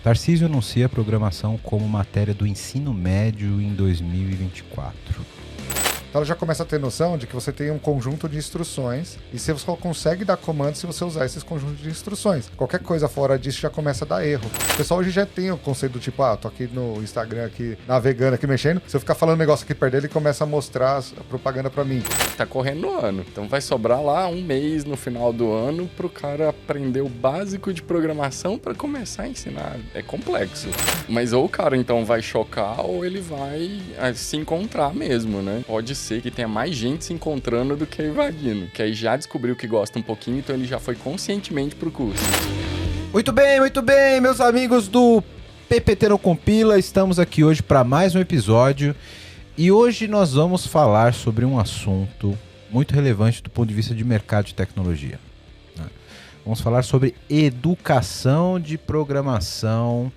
Tarcísio anuncia a programação como matéria do ensino médio em 2024. Então ela já começa a ter noção de que você tem um conjunto de instruções e você só consegue dar comando se você usar esses conjuntos de instruções. Qualquer coisa fora disso já começa a dar erro. O pessoal hoje já tem o conceito do tipo, tô aqui no Instagram, aqui navegando, aqui mexendo. Se eu ficar falando um negócio aqui perto dele, ele começa a mostrar a propaganda pra mim. Tá correndo o ano, então vai sobrar lá um mês no final do ano pro cara aprender o básico de programação pra começar a ensinar. É complexo. Mas ou o cara então vai chocar ou ele vai se encontrar mesmo, né? Pode ser que tenha mais gente se encontrando do que invadindo, que aí já descobriu que gosta um pouquinho, então ele já foi conscientemente pro curso. Muito bem, meus amigos do PPT Não Compila, estamos aqui hoje para mais um episódio e hoje nós vamos falar sobre um assunto muito relevante do ponto de vista de mercado de tecnologia, né? Vamos falar sobre educação de programação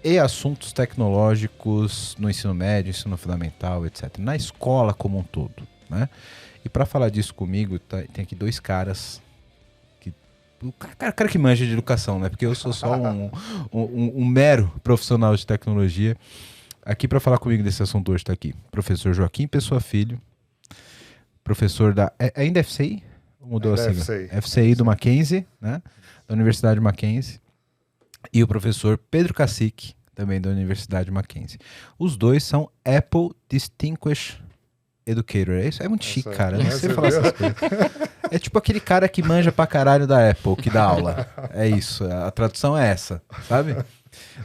e assuntos tecnológicos no ensino médio, ensino fundamental, etc. Na escola como um todo, né? E para falar disso comigo, tem aqui dois caras. O cara que manja de educação, né? Porque eu sou só um mero profissional de tecnologia. Aqui para falar comigo desse assunto hoje está aqui professor Joaquim Pessoa Filho, professor da... ainda FCI? Mudou a sigla? FCI do Mackenzie, né? Da Universidade Mackenzie. E o professor Pedro Cacique, também da Universidade Mackenzie. Os dois são Apple Distinguished Educator. Isso é muito chique, cara. Eu não sei falar essas coisas. É tipo aquele cara que manja pra caralho da Apple, que dá aula. É isso, a tradução é essa, sabe?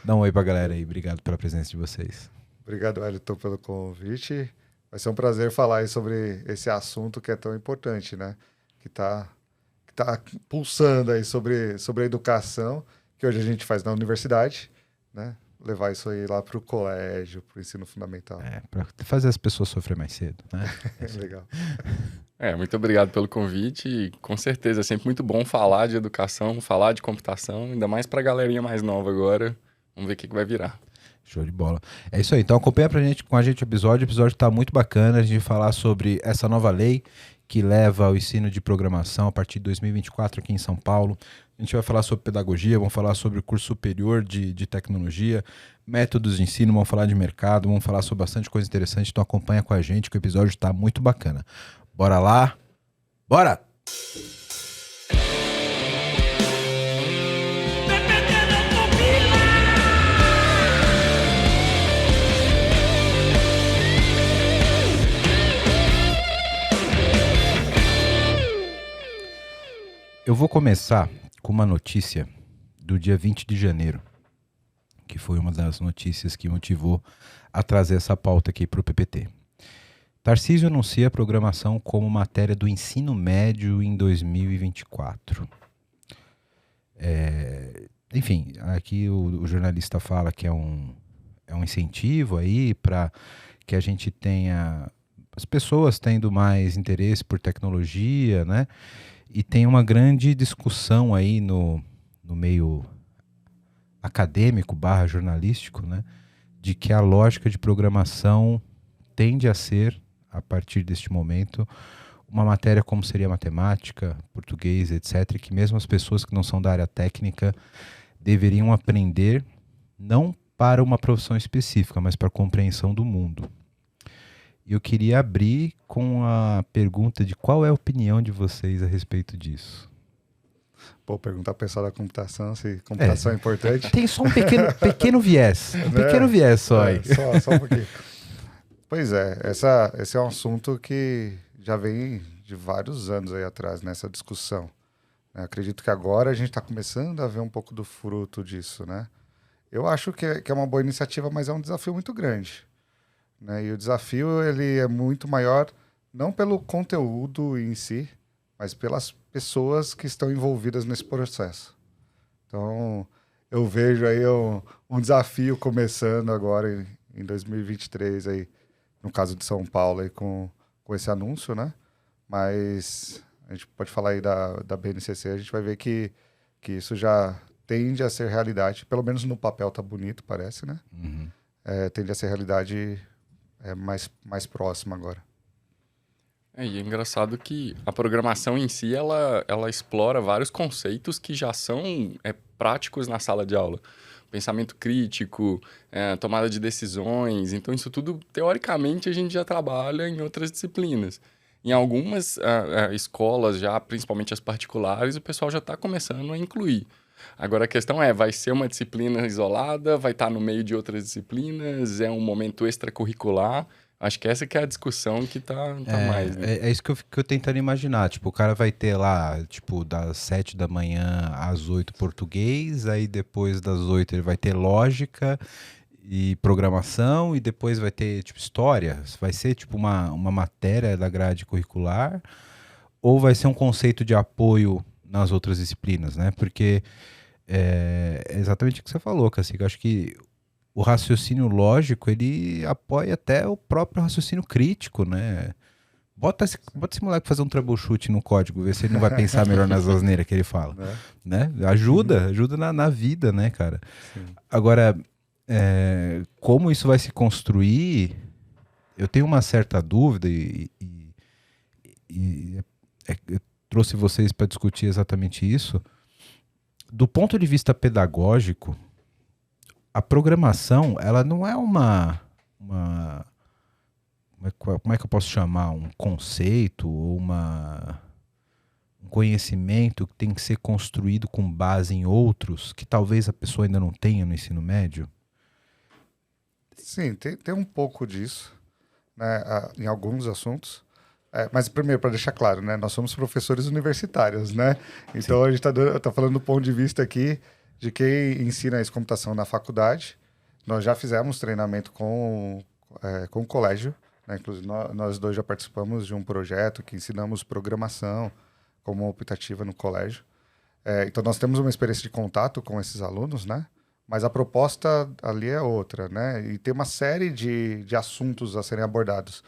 Dá um oi pra galera aí. Obrigado pela presença de vocês. Obrigado, Wellington, pelo convite. Vai ser um prazer falar aí sobre esse assunto que é tão importante, né? Que tá pulsando aí sobre a educação, que hoje a gente faz na universidade, né? Levar isso aí lá para o colégio, para o ensino fundamental. Para fazer as pessoas sofrer mais cedo, né? Legal. Muito obrigado pelo convite e com certeza é sempre muito bom falar de educação, falar de computação, ainda mais para a galerinha mais nova agora. Vamos ver o que vai virar. Show de bola. É isso aí, então acompanha com a gente o episódio está muito bacana, a gente vai falar sobre essa nova lei que leva ao ensino de programação a partir de 2024 aqui em São Paulo. A gente vai falar sobre pedagogia, vamos falar sobre o curso superior de tecnologia, métodos de ensino, vamos falar de mercado, vamos falar sobre bastante coisa interessante, então acompanha com a gente que o episódio está muito bacana. Bora lá? Bora! Eu vou começar com uma notícia do dia 20 de janeiro, que foi uma das notícias que motivou a trazer essa pauta aqui para o PPT. Tarcísio anuncia a programação como matéria do ensino médio em 2024. Enfim, aqui o jornalista fala que é um incentivo aí para que a gente tenha as pessoas tendo mais interesse por tecnologia, né? E tem uma grande discussão aí no meio acadêmico / jornalístico, né, de que a lógica de programação tende a ser, a partir deste momento, uma matéria como seria matemática, português, etc., que mesmo as pessoas que não são da área técnica deveriam aprender não para uma profissão específica, mas para a compreensão do mundo. Eu queria abrir com a pergunta de qual é a opinião de vocês a respeito disso. Pô, perguntar para o pessoal da computação se computação é importante. Tem só um pequeno viés. Pequeno viés só aí. Só um pouquinho. Pois é, esse é um assunto que já vem de vários anos aí atrás nessa discussão. Acredito que agora a gente está começando a ver um pouco do fruto disso, né? Eu acho que é uma boa iniciativa, mas é um desafio muito grande. Né? E o desafio ele é muito maior, não pelo conteúdo em si, mas pelas pessoas que estão envolvidas nesse processo. Então, eu vejo aí um desafio começando agora em 2023, aí, no caso de São Paulo, aí, com esse anúncio, né? Mas a gente pode falar aí da BNCC, a gente vai ver que isso já tende a ser realidade, pelo menos no papel tá bonito, parece, né? Uhum. Tende a ser realidade mais próxima agora. E é engraçado que a programação em si, ela explora vários conceitos que já são práticos na sala de aula. pensamento crítico, tomada de decisões. Então, isso tudo, teoricamente, a gente já trabalha em outras disciplinas. Em algumas escolas, já principalmente as particulares, o pessoal já está começando a incluir. Agora, a questão vai ser uma disciplina isolada, vai estar no meio de outras disciplinas, é um momento extracurricular? Acho que essa que é a discussão que tá mais, né? É isso que eu fico tentando imaginar. Tipo, o cara vai ter lá, tipo, das 7 da manhã às 8 português, aí depois das 8 ele vai ter lógica e programação, e depois vai ter, tipo, história. Vai ser, tipo, uma matéria da grade curricular, ou vai ser um conceito de apoio nas outras disciplinas, né? Porque é exatamente o que você falou, Cacique. Eu acho que o raciocínio lógico, ele apoia até o próprio raciocínio crítico, né? Bota esse moleque fazer um troubleshoot no código, ver se ele não vai pensar melhor nas asneiras que ele fala, né? Ajuda na vida, né, cara? Sim. Agora, como isso vai se construir, eu tenho uma certa dúvida eu trouxe vocês para discutir exatamente isso. Do ponto de vista pedagógico, a programação, ela não é como é que eu posso chamar? Um conceito ou um conhecimento que tem que ser construído com base em outros que talvez a pessoa ainda não tenha no ensino médio? Sim, tem um pouco disso, né, em alguns assuntos. Mas primeiro, para deixar claro, né, nós somos professores universitários, né? Então, a gente tá falando do ponto de vista aqui de quem ensina essa computação na faculdade. Nós já fizemos treinamento com o colégio, né? Inclusive, nós dois já participamos de um projeto que ensinamos programação como optativa no colégio. Então, nós temos uma experiência de contato com esses alunos, né? Mas a proposta ali é outra, né? E tem uma série de assuntos a serem abordados.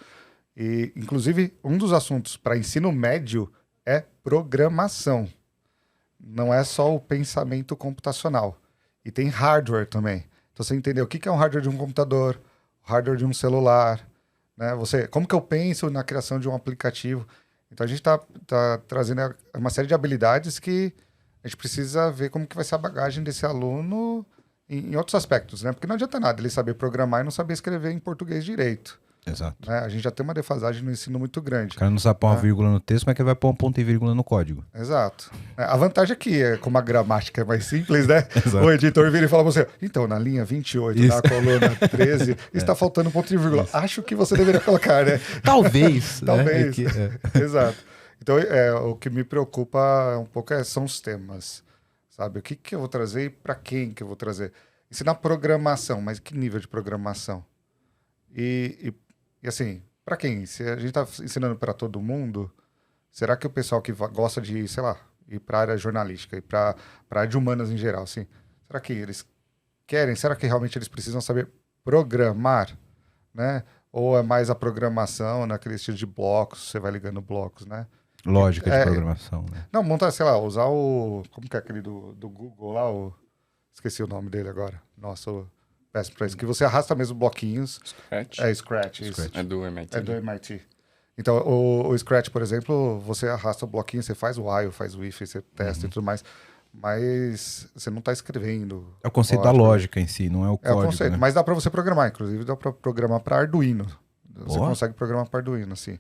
E, inclusive, um dos assuntos para ensino médio é programação. Não é só o pensamento computacional. E tem hardware também. Então, você entendeu o que é um hardware de um computador, o hardware de um celular, né? Como que eu penso na criação de um aplicativo? Então, a gente tá trazendo uma série de habilidades que a gente precisa ver como que vai ser a bagagem desse aluno em outros aspectos, né? Porque não adianta nada ele saber programar e não saber escrever em português direito. Exato. Né? A gente já tem uma defasagem no ensino muito grande. O cara não sabe pôr uma vírgula no texto, mas que vai pôr um ponto e vírgula no código. Exato. A vantagem é que, como a gramática é mais simples, né? Exato. O editor vira e fala pra você, então, na linha 28, na coluna 13, está faltando um ponto e vírgula. Isso. Acho que você deveria colocar, né? Talvez. Talvez. Exato. Então, o que me preocupa um pouco são os temas, sabe? O que eu vou trazer e para quem que eu vou trazer? Ensinar programação, mas que nível de programação? E assim, para quem? Se a gente está ensinando para todo mundo, será que o pessoal que gosta de, sei lá, ir para a área jornalística, ir para a área de humanas em geral, assim, será que eles querem? Será que realmente eles precisam saber programar, né? Ou é mais a programação naquele estilo de blocos, você vai ligando blocos, né? Lógica de programação, né? Não, montar, sei lá, usar como que é aquele do Google lá, esqueci o nome dele agora. Nossa, péssimo pra isso. Que você arrasta mesmo bloquinhos. Scratch? Scratch. Isso. É do MIT. É do MIT. Então, o Scratch, por exemplo, você arrasta o bloquinho, você faz o while, faz o if, você testa e tudo mais. Mas você não está escrevendo. É o conceito da lógica em si, não é o código. É o conceito, né? mas dá para você programar. Inclusive, dá para programar para Arduino. Você consegue programar para Arduino, assim.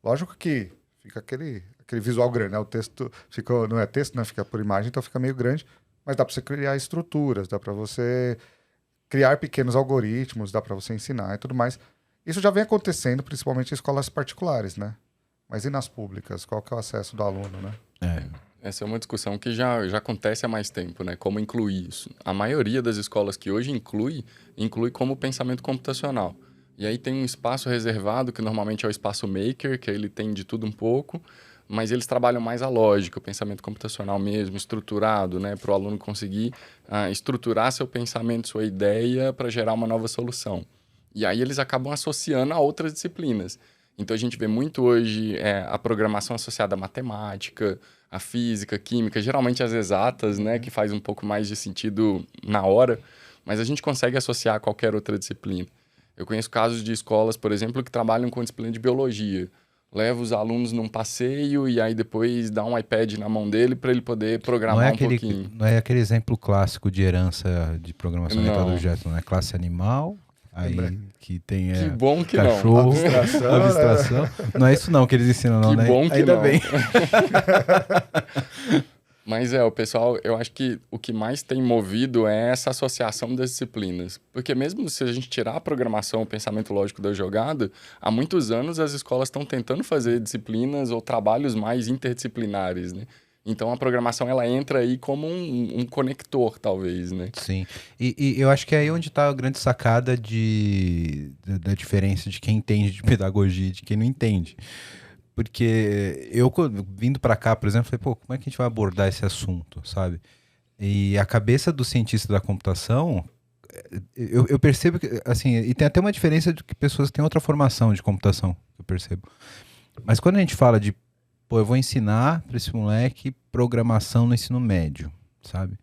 Lógico que fica aquele visual grande, né? O texto não é texto, né? Fica por imagem, então fica meio grande. Mas dá para você criar estruturas, dá para você criar pequenos algoritmos, dá para você ensinar e tudo mais. Isso já vem acontecendo, principalmente em escolas particulares, né? Mas e nas públicas? Qual que é o acesso do aluno, né? Essa é uma discussão que já acontece há mais tempo, né? Como incluir isso. A maioria das escolas que hoje inclui como pensamento computacional. E aí tem um espaço reservado, que normalmente é o espaço maker, que aí ele tem de tudo um pouco, mas eles trabalham mais a lógica, o pensamento computacional mesmo, estruturado, né? Para o aluno conseguir estruturar seu pensamento, sua ideia, para gerar uma nova solução. E aí eles acabam associando a outras disciplinas. Então a gente vê muito hoje a programação associada à matemática, à física, química, geralmente as exatas, né? Que faz um pouco mais de sentido na hora, mas a gente consegue associar a qualquer outra disciplina. Eu conheço casos de escolas, por exemplo, que trabalham com disciplina de biologia. leva os alunos num passeio e aí depois dá um iPad na mão dele para ele poder programar pouquinho. Não é aquele exemplo clássico de herança de programação orientada a objetos, não é classe animal, aí que tem que bom que cachorro, não. abstração. Não é isso não que eles ensinam, não, que né? bom que Ainda não. bem. Mas o pessoal, eu acho que o que mais tem movido é essa associação das disciplinas. Porque mesmo se a gente tirar a programação, o pensamento lógico da jogada, há muitos anos as escolas estão tentando fazer disciplinas ou trabalhos mais interdisciplinares, né? Então a programação ela entra aí como um conector, talvez, né? Sim. E eu acho que é aí onde está a grande sacada da diferença de quem entende de pedagogia e de quem não entende. Porque eu, vindo para cá, por exemplo, falei, pô, como é que a gente vai abordar esse assunto, sabe? E a cabeça do cientista da computação, eu percebo que, assim, e tem até uma diferença de que pessoas que têm outra formação de computação, eu percebo. Mas quando a gente fala de, pô, eu vou ensinar para esse moleque programação no ensino médio, sabe?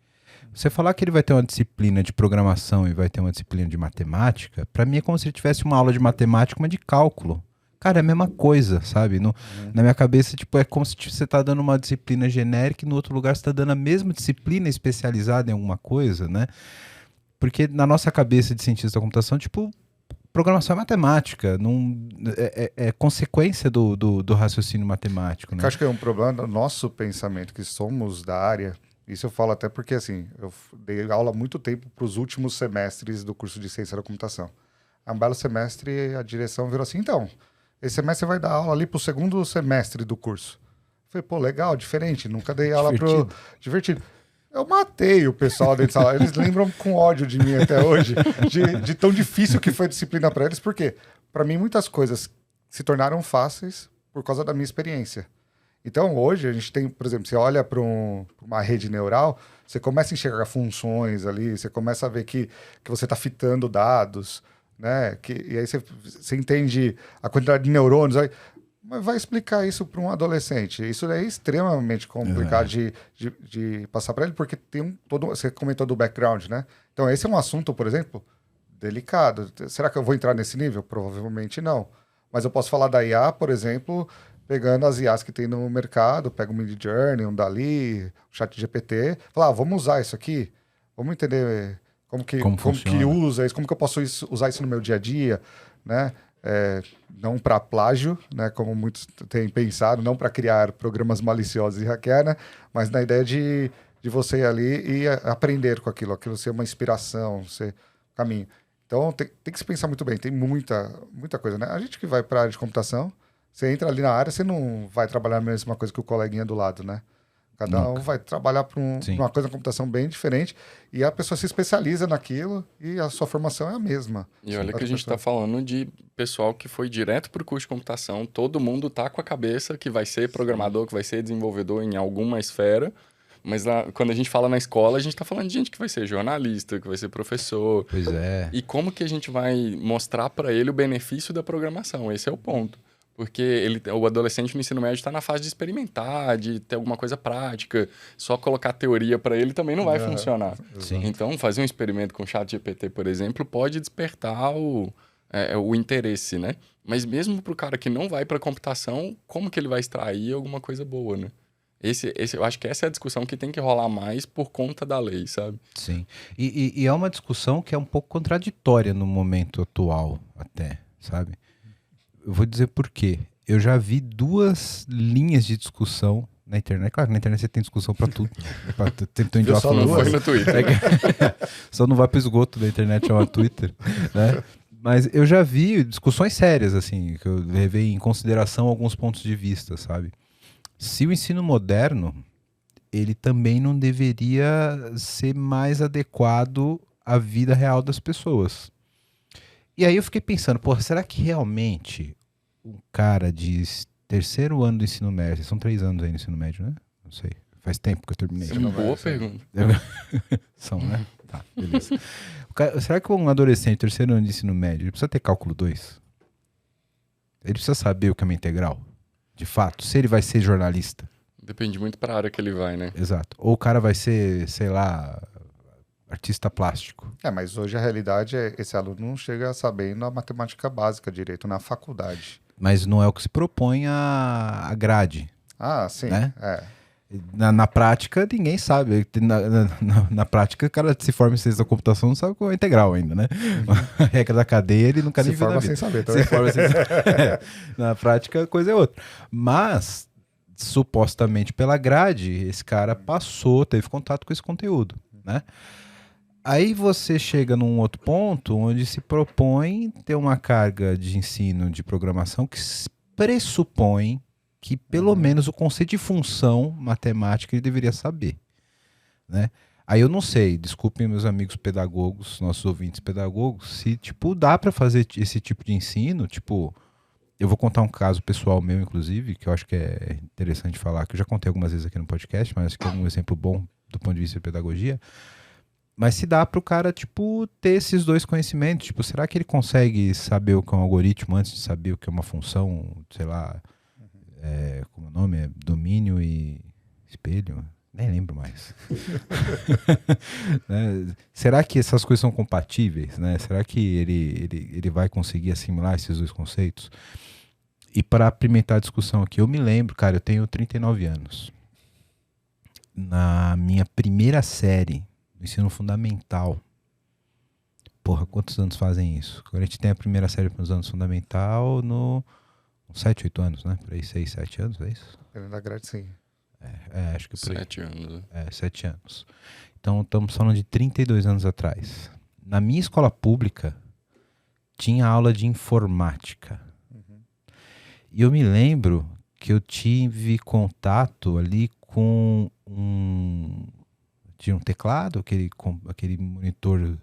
Você falar que ele vai ter uma disciplina de programação e vai ter uma disciplina de matemática, para mim é como se ele tivesse uma aula de matemática, uma de cálculo. Cara, é a mesma coisa, sabe? Na minha cabeça, tipo, é como se você tá dando uma disciplina genérica e no outro lugar você tá dando a mesma disciplina especializada em alguma coisa, né? Porque na nossa cabeça de cientista da computação, tipo, programação é matemática, é consequência do raciocínio matemático, né? Eu acho que é um problema do nosso pensamento, que somos da área. Isso eu falo até porque, assim, eu dei aula há muito tempo para os últimos semestres do curso de ciência da computação. Há um belo semestre, a direção virou assim, então, esse semestre você vai dar aula ali pro segundo semestre do curso. Eu falei, pô, legal, diferente, nunca dei aula pro... Divertido. Eu matei o pessoal dentro da sala. Eles lembram com ódio de mim até hoje, de tão difícil que foi a disciplina para eles, porque, para mim, muitas coisas se tornaram fáceis por causa da minha experiência. Então, hoje, a gente tem, por exemplo, você olha para uma rede neural, você começa a enxergar funções ali, você começa a ver que você está fitando dados, né? E aí você entende a quantidade de neurônios. Aí, mas vai explicar isso para um adolescente. Isso é extremamente complicado de passar para ele, porque tem você comentou do background, né? Então, esse é um assunto, por exemplo, delicado. Será que eu vou entrar nesse nível? Provavelmente não. Mas eu posso falar da IA, por exemplo, pegando as IAs que tem no mercado, pega um Midjourney, um DALL-E, um ChatGPT, falar, vamos usar isso aqui, vamos entender como que usa isso, como que eu posso usar isso no meu dia a dia, né? Não para plágio, né? Como muitos têm pensado, não para criar programas maliciosos e hackear, né? Mas na ideia de você ir ali e aprender com aquilo ser uma inspiração, ser caminho. Então tem que se pensar muito bem, tem muita coisa, né? A gente que vai para a área de computação, você entra ali na área, você não vai trabalhar a mesma coisa que o coleguinha do lado, né? Cada um vai trabalhar para uma coisa na computação bem diferente e a pessoa se especializa naquilo e a sua formação é a mesma. E olha que a gente está falando de pessoal que foi direto para o curso de computação, todo mundo tá com a cabeça que vai ser programador, que vai ser desenvolvedor em alguma esfera, mas quando a gente fala na escola, a gente está falando de gente que vai ser jornalista, que vai ser professor. Pois é. E como que a gente vai mostrar para ele o benefício da programação? Esse é o ponto. Porque o adolescente no ensino médio está na fase de experimentar, de ter alguma coisa prática. Só colocar teoria para ele também não vai funcionar. Sim. Então, fazer um experimento com o ChatGPT, por exemplo, pode despertar o interesse, né? Mas mesmo para o cara que não vai para a computação, como que ele vai extrair alguma coisa boa, né? Eu acho que essa é a discussão que tem que rolar mais por conta da lei, sabe? Sim. E é uma discussão que é um pouco contraditória no momento atual, até, sabe? Eu vou dizer por quê. Eu já vi 2 linhas de discussão na internet. Claro, na internet você tem discussão pra tudo. Só não foi no Twitter. Só não vai pro esgoto da internet, chama Twitter. Né? Mas eu já vi discussões sérias, assim, que eu levei em consideração alguns pontos de vista, sabe? Se o ensino moderno, ele também não deveria ser mais adequado à vida real das pessoas. E aí eu fiquei pensando, porra, será que realmente um cara de 3º ano do ensino médio, são 3 anos aí no ensino médio, né? Não sei, faz tempo que eu terminei. É uma boa pergunta. São, né? Tá, beleza. Será que um adolescente, 3º ano de ensino médio, ele precisa ter cálculo 2? Ele precisa saber o que é uma integral? De fato, se ele vai ser jornalista? Depende muito para a área que ele vai, né? Exato. Ou o cara vai ser, sei lá, artista plástico. Mas hoje a realidade é esse aluno não chega sabendo a matemática básica direito na faculdade. Mas não é o que se propõe a grade. Ah, sim. Né? Na prática, ninguém sabe. Na prática, o cara se forma em ciência da computação não sabe qual é integral ainda, né? A regra da cadeia, ele nunca nem viu na vida. Se forma sem saber também. Se forma sem saber. Na prática, a coisa é outra. Mas, supostamente pela grade, esse cara passou, teve contato com esse conteúdo, né? Aí você chega num outro ponto onde se propõe ter uma carga de ensino de programação que pressupõe que pelo menos o conceito de função matemática ele deveria saber, né? Aí eu não sei, desculpem meus amigos pedagogos, nossos ouvintes pedagogos, se tipo dá para fazer esse tipo de ensino, tipo, eu vou contar um caso pessoal meu inclusive, que eu acho que é interessante falar, que eu já contei algumas vezes aqui no podcast, mas acho que é um exemplo bom do ponto de vista de pedagogia. Mas se dá para o cara, tipo, ter esses dois conhecimentos, tipo, será que ele consegue saber o que é um algoritmo antes de saber o que é uma função, sei lá, como o nome é? Domínio e espelho? Nem lembro mais. Né? Será que essas coisas são compatíveis? Né? Será que ele vai conseguir assimilar esses dois conceitos? E para apimentar a discussão aqui, eu me lembro, cara, eu tenho 39 anos. Na minha primeira série, no ensino fundamental, porra, quantos anos fazem isso? Quando a gente tem a primeira série nos anos fundamental, no 7, 8 anos, né? Por aí, 6, 7 anos, é isso? Na grade, sim. Acho que por aí. 7 anos. 7 anos. Então, estamos falando de 32 anos atrás. Na minha escola pública, tinha aula de informática. E eu me lembro que eu tive contato ali com tinha um teclado, aquele monitor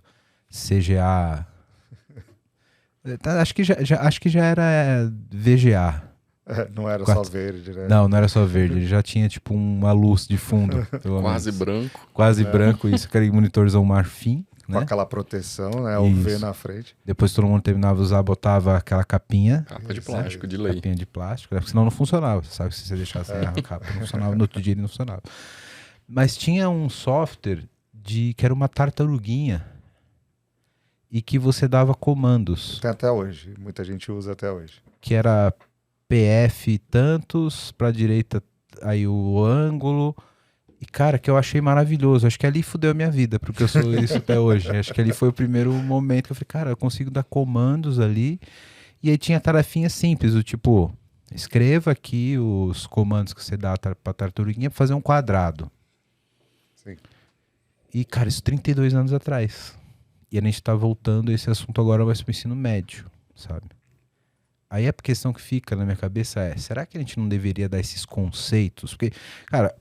CGA. Acho que já era VGA. Não era só verde, né? Não era só verde. Ele já tinha tipo uma luz de fundo. Quase branco. Quase branco, isso, aquele monitorzão marfim. Com né? aquela proteção, né? O V na frente. Depois todo mundo terminava de usar, botava aquela capinha. Capa de plástico, de lei. Capinha de plástico, porque senão não funcionava. Você sabe que se você deixasse a capa, não funcionava. No outro dia ele não funcionava. Mas tinha um software que era uma tartaruguinha e que você dava comandos. Tem até hoje. Muita gente usa até hoje. Que era PF tantos, pra direita aí o ângulo. E, cara, que eu achei maravilhoso. Acho que ali fudeu a minha vida, porque eu sou isso até hoje. Acho que ali foi o primeiro momento que eu falei, cara, eu consigo dar comandos ali. E aí tinha tarefinha simples, do tipo, escreva aqui os comandos que você dá pra tartaruguinha pra fazer um quadrado. Sim. E, cara, isso 32 anos atrás. E a gente tá voltando, esse assunto agora vai ser pro ensino médio, sabe? Aí a questão que fica na minha cabeça é, será que a gente não deveria dar esses conceitos? Porque, cara,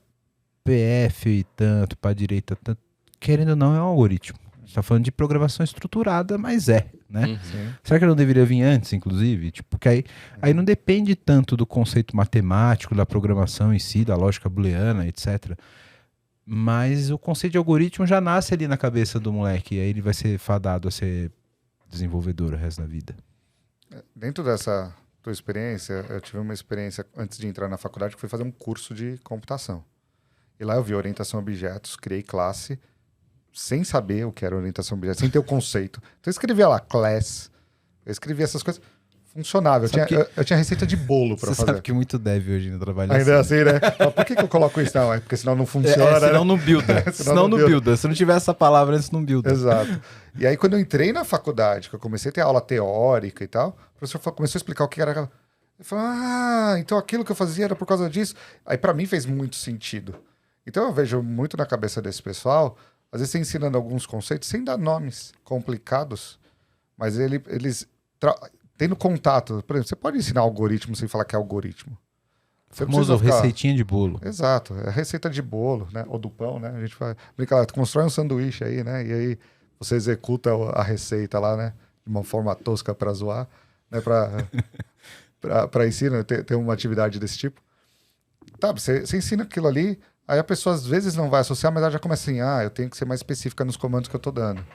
PF e tanto, para direita, tanto, querendo ou não, é um algoritmo. A gente tá falando de programação estruturada, mas né? Será que não deveria vir antes, inclusive? Tipo, porque aí não depende tanto do conceito matemático, da programação em si, da lógica booleana, etc. Mas o conceito de algoritmo já nasce ali na cabeça do moleque, e aí ele vai ser fadado a ser desenvolvedor o resto da vida. Dentro dessa tua experiência, eu tive uma experiência antes de entrar na faculdade que foi fazer um curso de computação. E lá eu vi orientação a objetos, criei classe, sem saber o que era orientação a objetos, sem ter o conceito. Então eu escrevia lá, class, eu escrevia essas coisas, funcionava. Eu tinha receita de bolo para fazer. Você sabe que muito deve hoje no trabalho. Ainda é assim, né? Mas por que eu coloco isso? Não, é porque senão não funciona. Senão não builda. senão não builda. Se não tiver essa palavra antes, não builda. Exato. E aí quando eu entrei na faculdade, que eu comecei a ter aula teórica e tal, o professor começou a explicar o que era. Eu falei, então aquilo que eu fazia era por causa disso. Aí para mim fez muito sentido. Então eu vejo muito na cabeça desse pessoal, às vezes você ensinando alguns conceitos sem dar nomes complicados, mas eles tendo contato. Por exemplo, você pode ensinar algoritmo sem falar que é algoritmo. Você famoso receitinha de bolo. Exato, é receita de bolo, né? Ou do pão, né? A gente brinca lá, tu constrói um sanduíche aí, né? E aí você executa a receita lá, né? De uma forma tosca para zoar, né? Para ensinar, ter uma atividade desse tipo. Tá, você ensina aquilo ali. Aí a pessoa às vezes não vai associar, mas ela já começa assim, eu tenho que ser mais específica nos comandos que eu tô dando.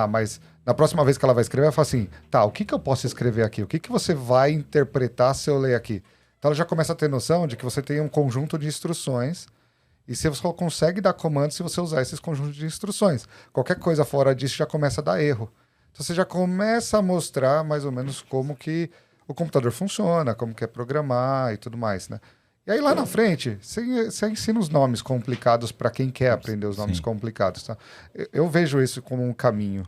Mas na próxima vez que ela vai escrever, ela fala assim, tá, o que eu posso escrever aqui? O que você vai interpretar se eu ler aqui? Então ela já começa a ter noção de que você tem um conjunto de instruções E você só consegue dar comando se você usar esses conjuntos de instruções. Qualquer coisa fora disso já começa a dar erro. Então você já começa a mostrar mais ou menos como que o computador funciona, como que é programar e tudo mais, né? E aí lá na frente, você ensina os nomes complicados para quem quer aprender os nomes complicados. Tá? Eu vejo isso como um caminho.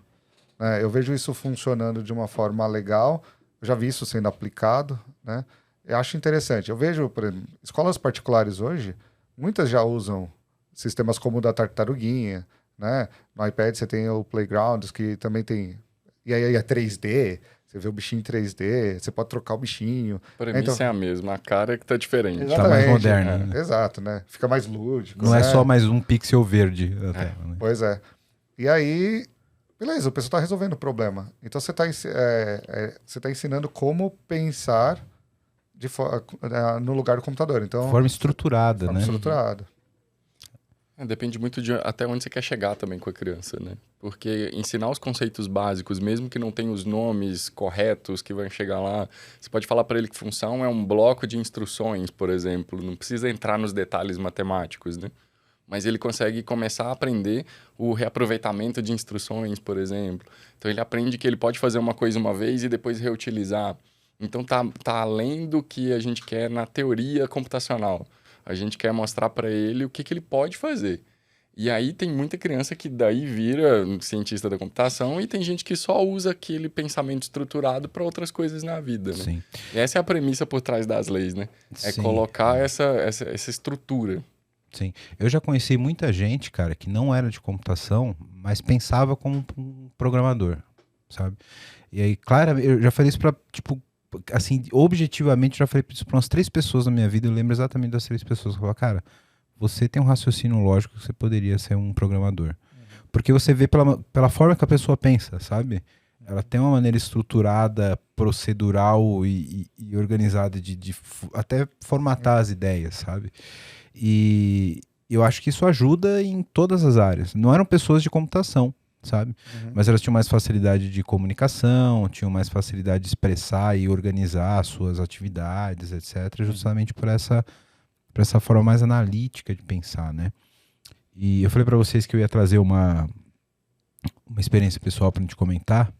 Né? Eu vejo isso funcionando de uma forma legal. Eu já vi isso sendo aplicado, né? Eu acho interessante. Eu vejo, por exemplo, escolas particulares hoje, muitas já usam sistemas como o da Tartaruguinha, né? No iPad você tem o Playgrounds, que também tem... E aí é 3D, você vê o bichinho em 3D, você pode trocar o bichinho. A premissa é a mesma, a cara é que tá diferente. Tá mais moderna. Né? Exato, né? Fica mais lúdico. Não é só mais um pixel verde. Né? Pois é. E aí, beleza, o pessoal tá resolvendo o problema. Então você tá ensinando como pensar no lugar do computador. Então, forma estruturada, forma né? Estruturada. Depende muito de até onde você quer chegar também com a criança, né? Porque ensinar os conceitos básicos, mesmo que não tenha os nomes corretos que vão chegar lá, você pode falar para ele que função é um bloco de instruções, por exemplo. Não precisa entrar nos detalhes matemáticos, né? Mas ele consegue começar a aprender o reaproveitamento de instruções, por exemplo. Então ele aprende que ele pode fazer uma coisa uma vez e depois reutilizar. Então tá além do que a gente quer na teoria computacional. A gente quer mostrar para ele o que ele pode fazer. E aí tem muita criança que daí vira cientista da computação e tem gente que só usa aquele pensamento estruturado para outras coisas na vida, né? Sim. E essa é a premissa por trás das leis, né? É colocar essa estrutura. Sim. Eu já conheci muita gente, cara, que não era de computação, mas pensava como um programador, sabe? E aí, claro, eu já falei isso pra, tipo, assim, objetivamente, já falei isso para umas 3 pessoas na minha vida. Eu lembro exatamente das 3 pessoas que falaram, cara, você tem um raciocínio lógico que você poderia ser um programador. Porque você vê pela forma que a pessoa pensa, sabe? Ela tem uma maneira estruturada, procedural e organizada de até formatar as ideias, sabe? E eu acho que isso ajuda em todas as áreas. Não eram pessoas de computação, sabe? Mas elas tinham mais facilidade de comunicação, tinham mais facilidade de expressar e organizar as suas atividades, etc. Justamente por essa forma mais analítica de pensar, né? E eu falei para vocês que eu ia trazer uma experiência pessoal para a gente comentar.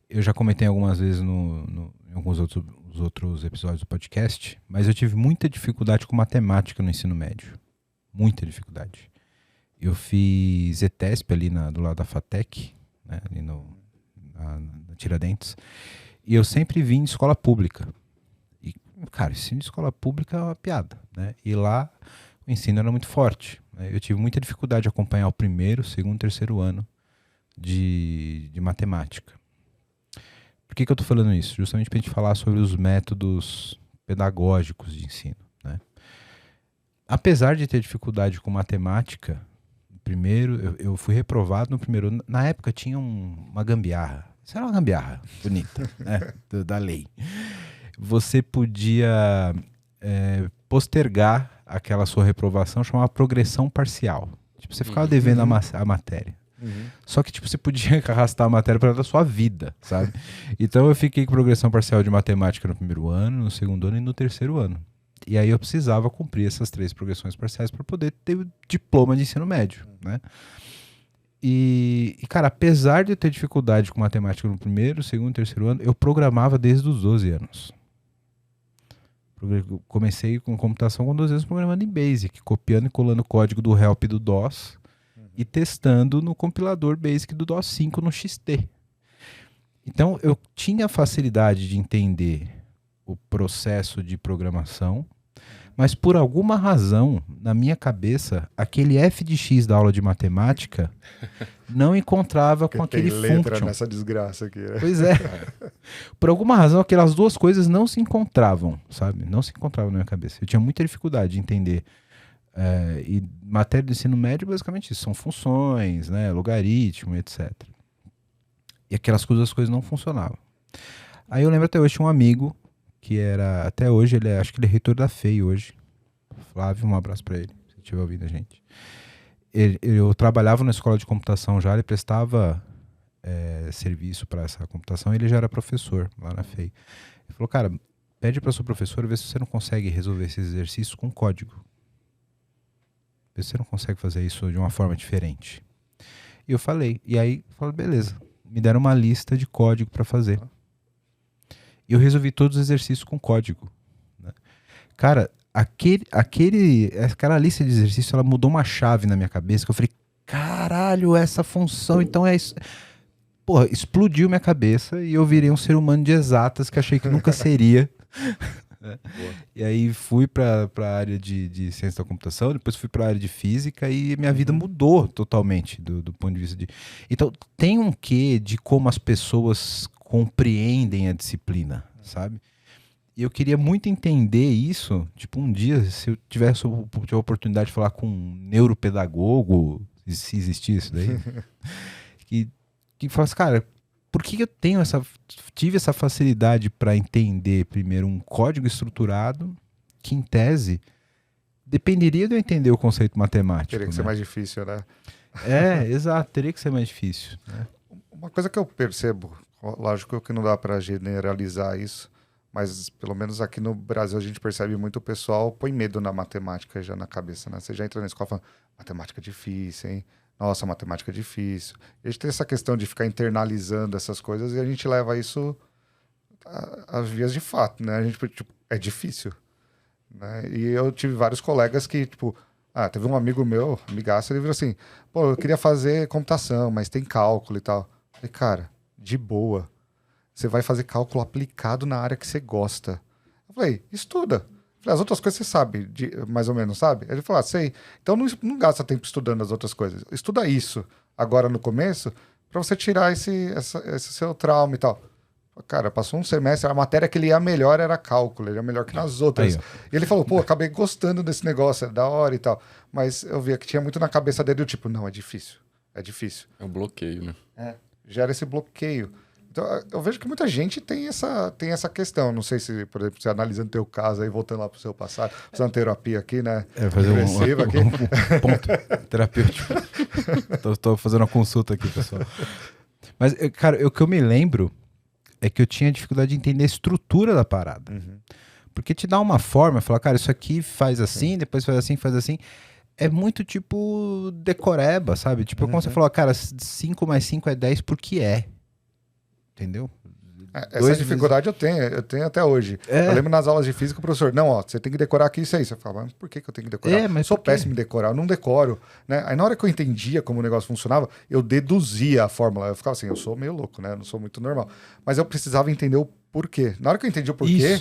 Eu já comentei algumas vezes em alguns outros episódios do podcast, mas eu tive muita dificuldade com matemática no ensino médio. Muita dificuldade. Eu fiz ETESP ali do lado da FATEC, né, ali na Tiradentes, e eu sempre vim de escola pública. E, cara, ensino de escola pública é uma piada, né? E lá o ensino era muito forte. Né? Eu tive muita dificuldade de acompanhar o primeiro, segundo, terceiro ano de matemática. Por que eu estou falando isso? Justamente para a gente falar sobre os métodos pedagógicos de ensino, né? Apesar de ter dificuldade com matemática, primeiro, eu fui reprovado no primeiro ano. Na época tinha uma gambiarra. Isso era uma gambiarra bonita, né? Da lei. Você podia postergar aquela sua reprovação, chamava progressão parcial. Tipo, você ficava devendo a matéria. Só que tipo, você podia arrastar a matéria para a sua vida, sabe? Então eu fiquei com progressão parcial de matemática no primeiro ano, no segundo ano e no terceiro ano. E aí eu precisava cumprir essas 3 progressões parciais para poder ter o diploma de ensino médio, né? E, cara, apesar de eu ter dificuldade com matemática no primeiro, segundo e terceiro ano, eu programava desde os 12 anos. Eu comecei com computação com 12 anos programando em BASIC, copiando e colando o código do help do DOS e testando no compilador BASIC do DOS 5 no XT. Então eu tinha facilidade de entender o processo de programação, mas por alguma razão, na minha cabeça, aquele f de x da aula de matemática não encontrava com aquele function. Nessa desgraça aqui. Né? Pois é. Por alguma razão, aquelas duas coisas não se encontravam, sabe? Não se encontravam na minha cabeça. Eu tinha muita dificuldade de entender. E matéria do ensino médio, basicamente, isso são funções, né? Logaritmo, etc. E aquelas duas coisas não funcionavam. Aí eu lembro até hoje, tinha um amigo que era, até hoje, acho que ele é reitor da FEI hoje. Flávio, um abraço pra ele, se estiver ouvindo a gente. Eu trabalhava na escola de computação já, ele prestava serviço para essa computação, e ele já era professor lá na FEI. Ele falou, cara, pede pra sua professora ver se você não consegue resolver esses exercícios com código. Vê se você não consegue fazer isso de uma forma diferente. E eu falei. E aí, falei, beleza. Me deram uma lista de código para fazer. E eu resolvi todos os exercícios com código. Né? Cara, aquela lista de exercícios, ela mudou uma chave na minha cabeça, que eu falei, caralho, essa função, então é isso. Porra, explodiu minha cabeça e eu virei um ser humano de exatas que achei que nunca seria. E aí fui para a área de ciência da computação, depois fui para a área de física e minha vida mudou totalmente do ponto de vista de... Então tem um quê de como as pessoas compreendem a disciplina, sabe? E eu queria muito entender isso, tipo um dia, se eu tivesse a oportunidade de falar com um neuropedagogo, se existir isso daí, que falasse, cara, por que eu tive essa facilidade para entender primeiro um código estruturado que, em tese, dependeria de eu entender o conceito matemático. Teria que ser mais difícil, né? Exato, teria que ser mais difícil. Né? Uma coisa que eu percebo, lógico que não dá para generalizar isso, mas pelo menos aqui no Brasil a gente percebe muito o pessoal põe medo na matemática já na cabeça, né? Você já entra na escola falando, matemática é difícil, hein? Nossa, matemática é difícil. E a gente tem essa questão de ficar internalizando essas coisas e a gente leva isso às vias de fato, né? A gente, tipo, é difícil. Né? E eu tive vários colegas que, tipo... teve um amigo meu, amigaço, ele virou assim, pô, eu queria fazer computação, mas tem cálculo e tal. Eu falei, cara, de boa. Você vai fazer cálculo aplicado na área que você gosta. Eu falei, estuda. As outras coisas você sabe, mais ou menos, sabe? Ele falou, sei. Então não gasta tempo estudando as outras coisas. Estuda isso agora no começo para você tirar esse seu trauma e tal. Cara, passou um semestre, a matéria que ele ia melhor era cálculo, ele ia melhor que nas outras. E ele falou, pô, acabei gostando desse negócio, é da hora e tal. Mas eu via que tinha muito na cabeça dele, tipo, não, é difícil. É difícil. É um bloqueio, né? Gera esse bloqueio. Então, eu vejo que muita gente tem essa questão. Não sei se, por exemplo, você analisando o teu caso aí, voltando lá pro seu passado, fazendo terapia aqui, né? Fazer um ponto terapêutico. Tô fazendo uma consulta aqui, pessoal. Mas, cara, o que eu me lembro é que eu tinha dificuldade de entender a estrutura da parada. Porque te dá uma forma, falar, cara, isso aqui faz assim, depois faz assim, faz assim. É muito tipo decoreba, sabe? Tipo, como você falou, cara, 5 mais 5 é 10 porque é. Entendeu? Essa dificuldade eu tenho até hoje. Eu lembro nas aulas de física, o professor, não, você tem que decorar aqui isso aí. Você fala, mas por que eu tenho que decorar? Mas sou péssimo em decorar, eu não decoro. Né? Aí na hora que eu entendia como o negócio funcionava, eu deduzia a fórmula. Eu ficava assim, eu sou meio louco, né? Eu não sou muito normal. Mas eu precisava entender o porquê. Na hora que eu entendi o porquê,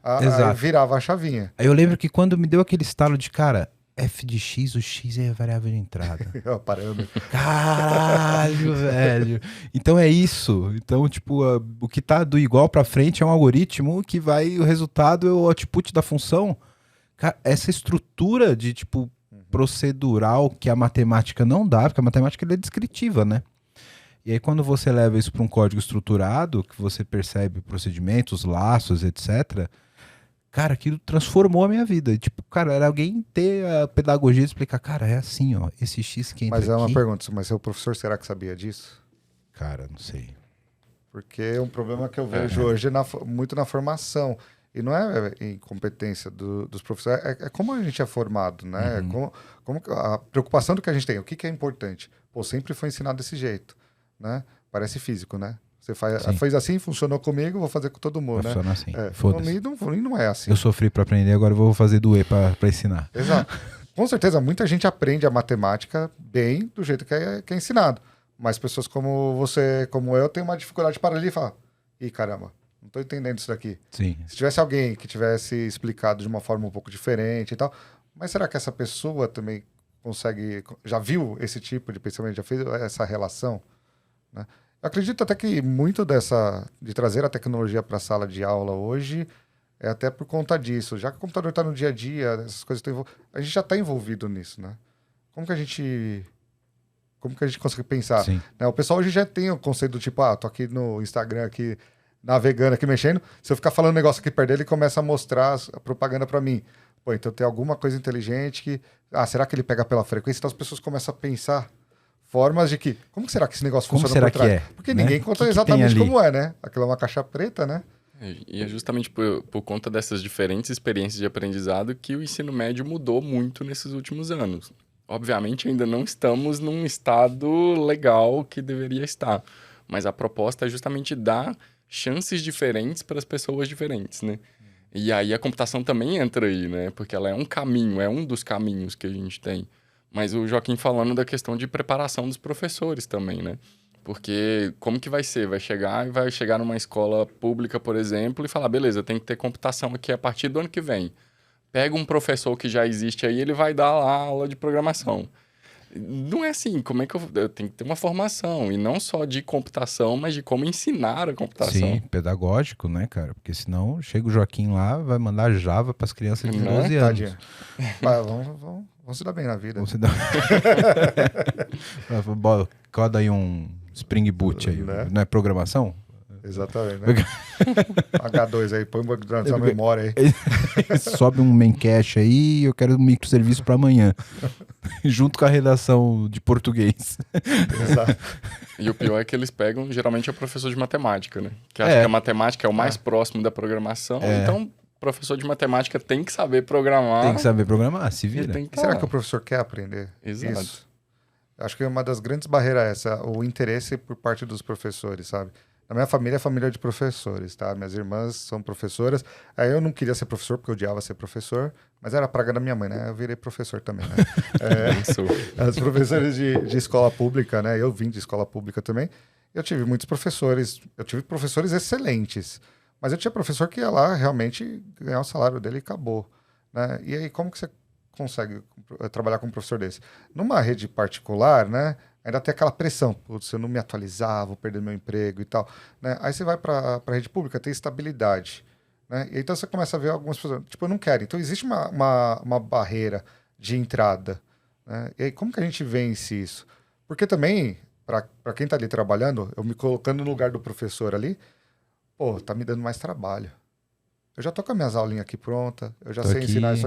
aí virava a chavinha. Aí eu lembro que quando me deu aquele estalo de, cara, f de x, o x é a variável de entrada. Parâmetro. Caralho, velho. Então é isso. Então, tipo, o que tá do igual pra frente é um algoritmo que vai... O resultado é o output da função. Cara, essa estrutura de, tipo, procedural que a matemática não dá, porque a matemática ela é descritiva, né? E aí quando você leva isso para um código estruturado, que você percebe procedimentos, laços, etc., cara, aquilo transformou a minha vida. E, tipo, cara, era alguém ter a pedagogia de explicar, cara, é assim, ó, esse X que entra Mas é uma aqui... pergunta, mas seu professor será que sabia disso? Cara, não sei. Porque é um problema que eu vejo hoje muito na formação. E não é incompetência dos professores, é como a gente é formado, né? Como a preocupação do que a gente tem, o que é importante. Pô, sempre foi ensinado desse jeito, né? Parece físico, né? Você fez assim, funcionou comigo, vou fazer com todo mundo, né? Funciona assim, foda-se. Não é assim. Eu sofri para aprender, agora eu vou fazer doer para ensinar. Exato. Com certeza, muita gente aprende a matemática bem do jeito que é ensinado. Mas pessoas como você, como eu, têm uma dificuldade para ali e falar, ih, caramba, não estou entendendo isso daqui. Sim. Se tivesse alguém que tivesse explicado de uma forma um pouco diferente e tal, mas será que essa pessoa também já viu esse tipo de pensamento, já fez essa relação? Né? Eu acredito até que muito de trazer a tecnologia para a sala de aula hoje é até por conta disso. Já que o computador está no dia a dia, essas coisas a gente já está envolvido nisso, né? Como que a gente consegue pensar? Né? O pessoal hoje já tem o conceito do tipo, tô aqui no Instagram, aqui navegando, aqui mexendo. Se eu ficar falando um negócio aqui perto dele, ele começa a mostrar a propaganda para mim. Pô, então tem alguma coisa inteligente que... será que ele pega pela frequência? Então as pessoas começam a pensar formas de que... Como será que esse negócio funciona por trás? Porque ninguém conta exatamente como é, né? Aquilo é uma caixa preta, né? E é justamente por conta dessas diferentes experiências de aprendizado que o ensino médio mudou muito nesses últimos anos. Obviamente ainda não estamos num estado legal que deveria estar, mas a proposta é justamente dar chances diferentes para as pessoas diferentes, né? E aí a computação também entra aí, né? Porque ela é um caminho, é um dos caminhos que a gente tem. Mas o Joaquim falando da questão de preparação dos professores também, né? Porque como que vai ser? Vai chegar numa escola pública, por exemplo, e falar, beleza, tem que ter computação aqui a partir do ano que vem. Pega um professor que já existe aí, ele vai dar lá aula de programação. Não é assim, como é que eu tenho que ter uma formação, e não só de computação, mas de como ensinar a computação. Sim, pedagógico, né, cara? Porque senão chega o Joaquim lá, vai mandar Java para as crianças de Né? 12 anos. Tadinha. Mas vamos se dar bem na vida. Você dá... Coda aí um Spring Boot aí, Né? não é programação? Exatamente, né? H2 aí, põe essa memória aí. Sobe um main cache aí, eu quero um microserviço para amanhã. Junto com a redação de português. Exato. E o pior é que eles pegam, geralmente, o professor de matemática, né? Que acha que a matemática é o mais próximo da programação. Então, o professor de matemática tem que saber programar. Tem que saber programar, se vira. Será que o professor quer aprender? Exato. Isso. Acho que uma das grandes barreiras é essa, o interesse por parte dos professores, sabe? Na minha família é família de professores, tá? Minhas irmãs são professoras. Aí eu não queria ser professor, porque eu odiava ser professor, mas era a praga da minha mãe, né? Eu virei professor também, né? As professores de escola pública, né? Eu vim de escola pública também. Eu tive muitos professores, eu tive professores excelentes, mas eu tinha professor que ia lá realmente ganhar o salário dele e acabou, né? E aí, como que você consegue trabalhar com um professor desse? Numa rede particular, né? Ainda tem aquela pressão, putz, se eu não me atualizar, vou perder meu emprego e tal, né? Aí você vai para a rede pública, tem estabilidade, né? E então você começa a ver algumas pessoas, tipo, eu não quero. Então existe uma barreira de entrada, né? E aí como que a gente vence isso? Porque também, para quem está ali trabalhando, eu me colocando no lugar do professor ali, pô, tá me dando mais trabalho. Eu já tô com as minhas aulinhas aqui pronta, eu já sei ensinar isso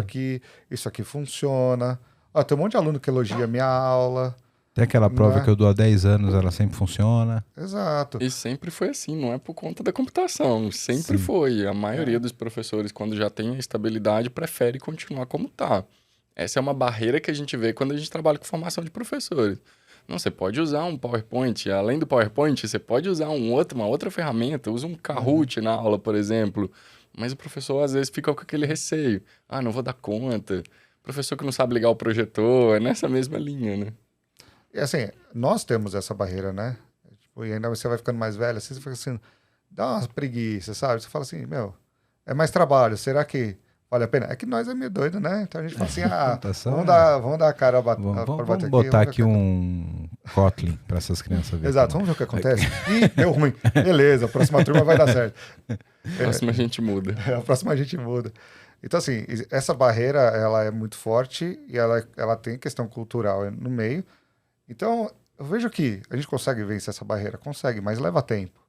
aqui funciona. Ó, tem um monte de aluno que elogia a minha aula. Tem aquela prova que eu dou há 10 anos, ela sempre funciona. Exato. E sempre foi assim, não é por conta da computação. Sempre foi. A maioria dos professores, quando já tem a estabilidade, prefere continuar como tá. Essa é uma barreira que a gente vê quando a gente trabalha com formação de professores. Não, você pode usar um PowerPoint. Além do PowerPoint, você pode usar uma outra ferramenta. Usa um Kahoot na aula, por exemplo. Mas o professor, às vezes, fica com aquele receio. Ah, não vou dar conta. Professor que não sabe ligar o projetor. É nessa mesma linha, né? E assim, nós temos essa barreira, né? Tipo, e ainda você vai ficando mais velho, assim, você fica assim, dá uma preguiça, sabe? Você fala assim, meu, é mais trabalho, será que vale a pena? É que nós é meio doido, né? Então a gente fala assim, vamos dar a cara pra vamos botar aqui um Kotlin para essas crianças verem. Exato, vamos ver o que acontece. Ih, deu ruim. Beleza, a próxima turma vai dar certo. A próxima a gente muda. A próxima a gente muda. Então, assim, essa barreira, ela é muito forte e ela tem questão cultural no meio. Então, eu vejo que a gente consegue vencer essa barreira. Consegue, mas leva tempo.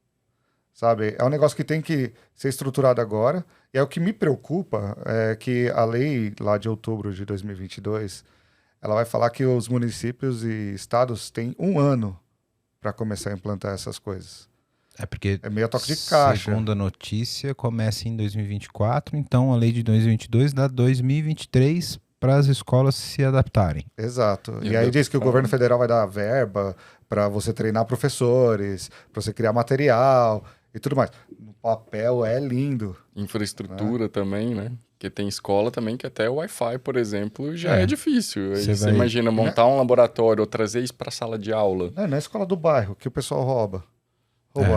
Sabe? É um negócio que tem que ser estruturado agora. E é o que me preocupa é que a lei lá de outubro de 2022, ela vai falar que os municípios e estados têm 1 ano para começar a implantar essas coisas. É porque, é meio a toque de caixa. Segundo a notícia, começa em 2024, então a lei de 2022 dá 2023 para as escolas se adaptarem. Exato. E aí diz que o governo federal vai dar verba para você treinar professores, para você criar material e tudo mais. No papel é lindo. Infraestrutura também, né? Porque tem escola também que até o Wi-Fi, por exemplo, já é difícil. Você imagina montar um laboratório ou trazer isso para a sala de aula. Na escola do bairro, que o pessoal rouba.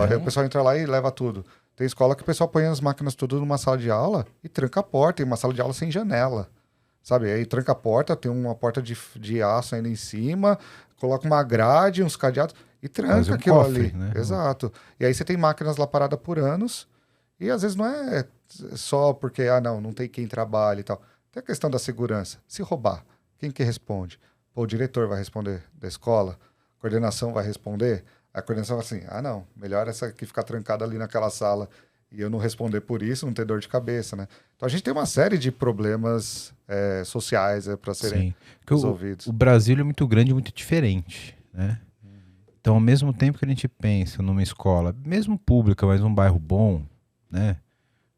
Aí o pessoal entra lá e leva tudo. Tem escola que o pessoal põe as máquinas tudo numa sala de aula e tranca a porta. Tem uma sala de aula sem janela. Sabe? Aí tranca a porta, tem uma porta de aço ainda em cima, coloca uma grade, uns cadeados e tranca aquilo cofre, ali. Né? Exato. E aí você tem máquinas lá paradas por anos e às vezes não é só porque, não tem quem trabalhe e tal. Tem a questão da segurança. Se roubar, quem que responde? Pô, o diretor vai responder da escola, a coordenação vai responder. A coordenação vai assim, melhor essa aqui ficar trancada ali naquela sala e eu não responder por isso, não ter dor de cabeça, né? Então a gente tem uma série de problemas sociais para serem resolvidos. O Brasil é muito grande e muito diferente, né? Então, ao mesmo tempo que a gente pensa numa escola, mesmo pública, mas um bairro bom, né?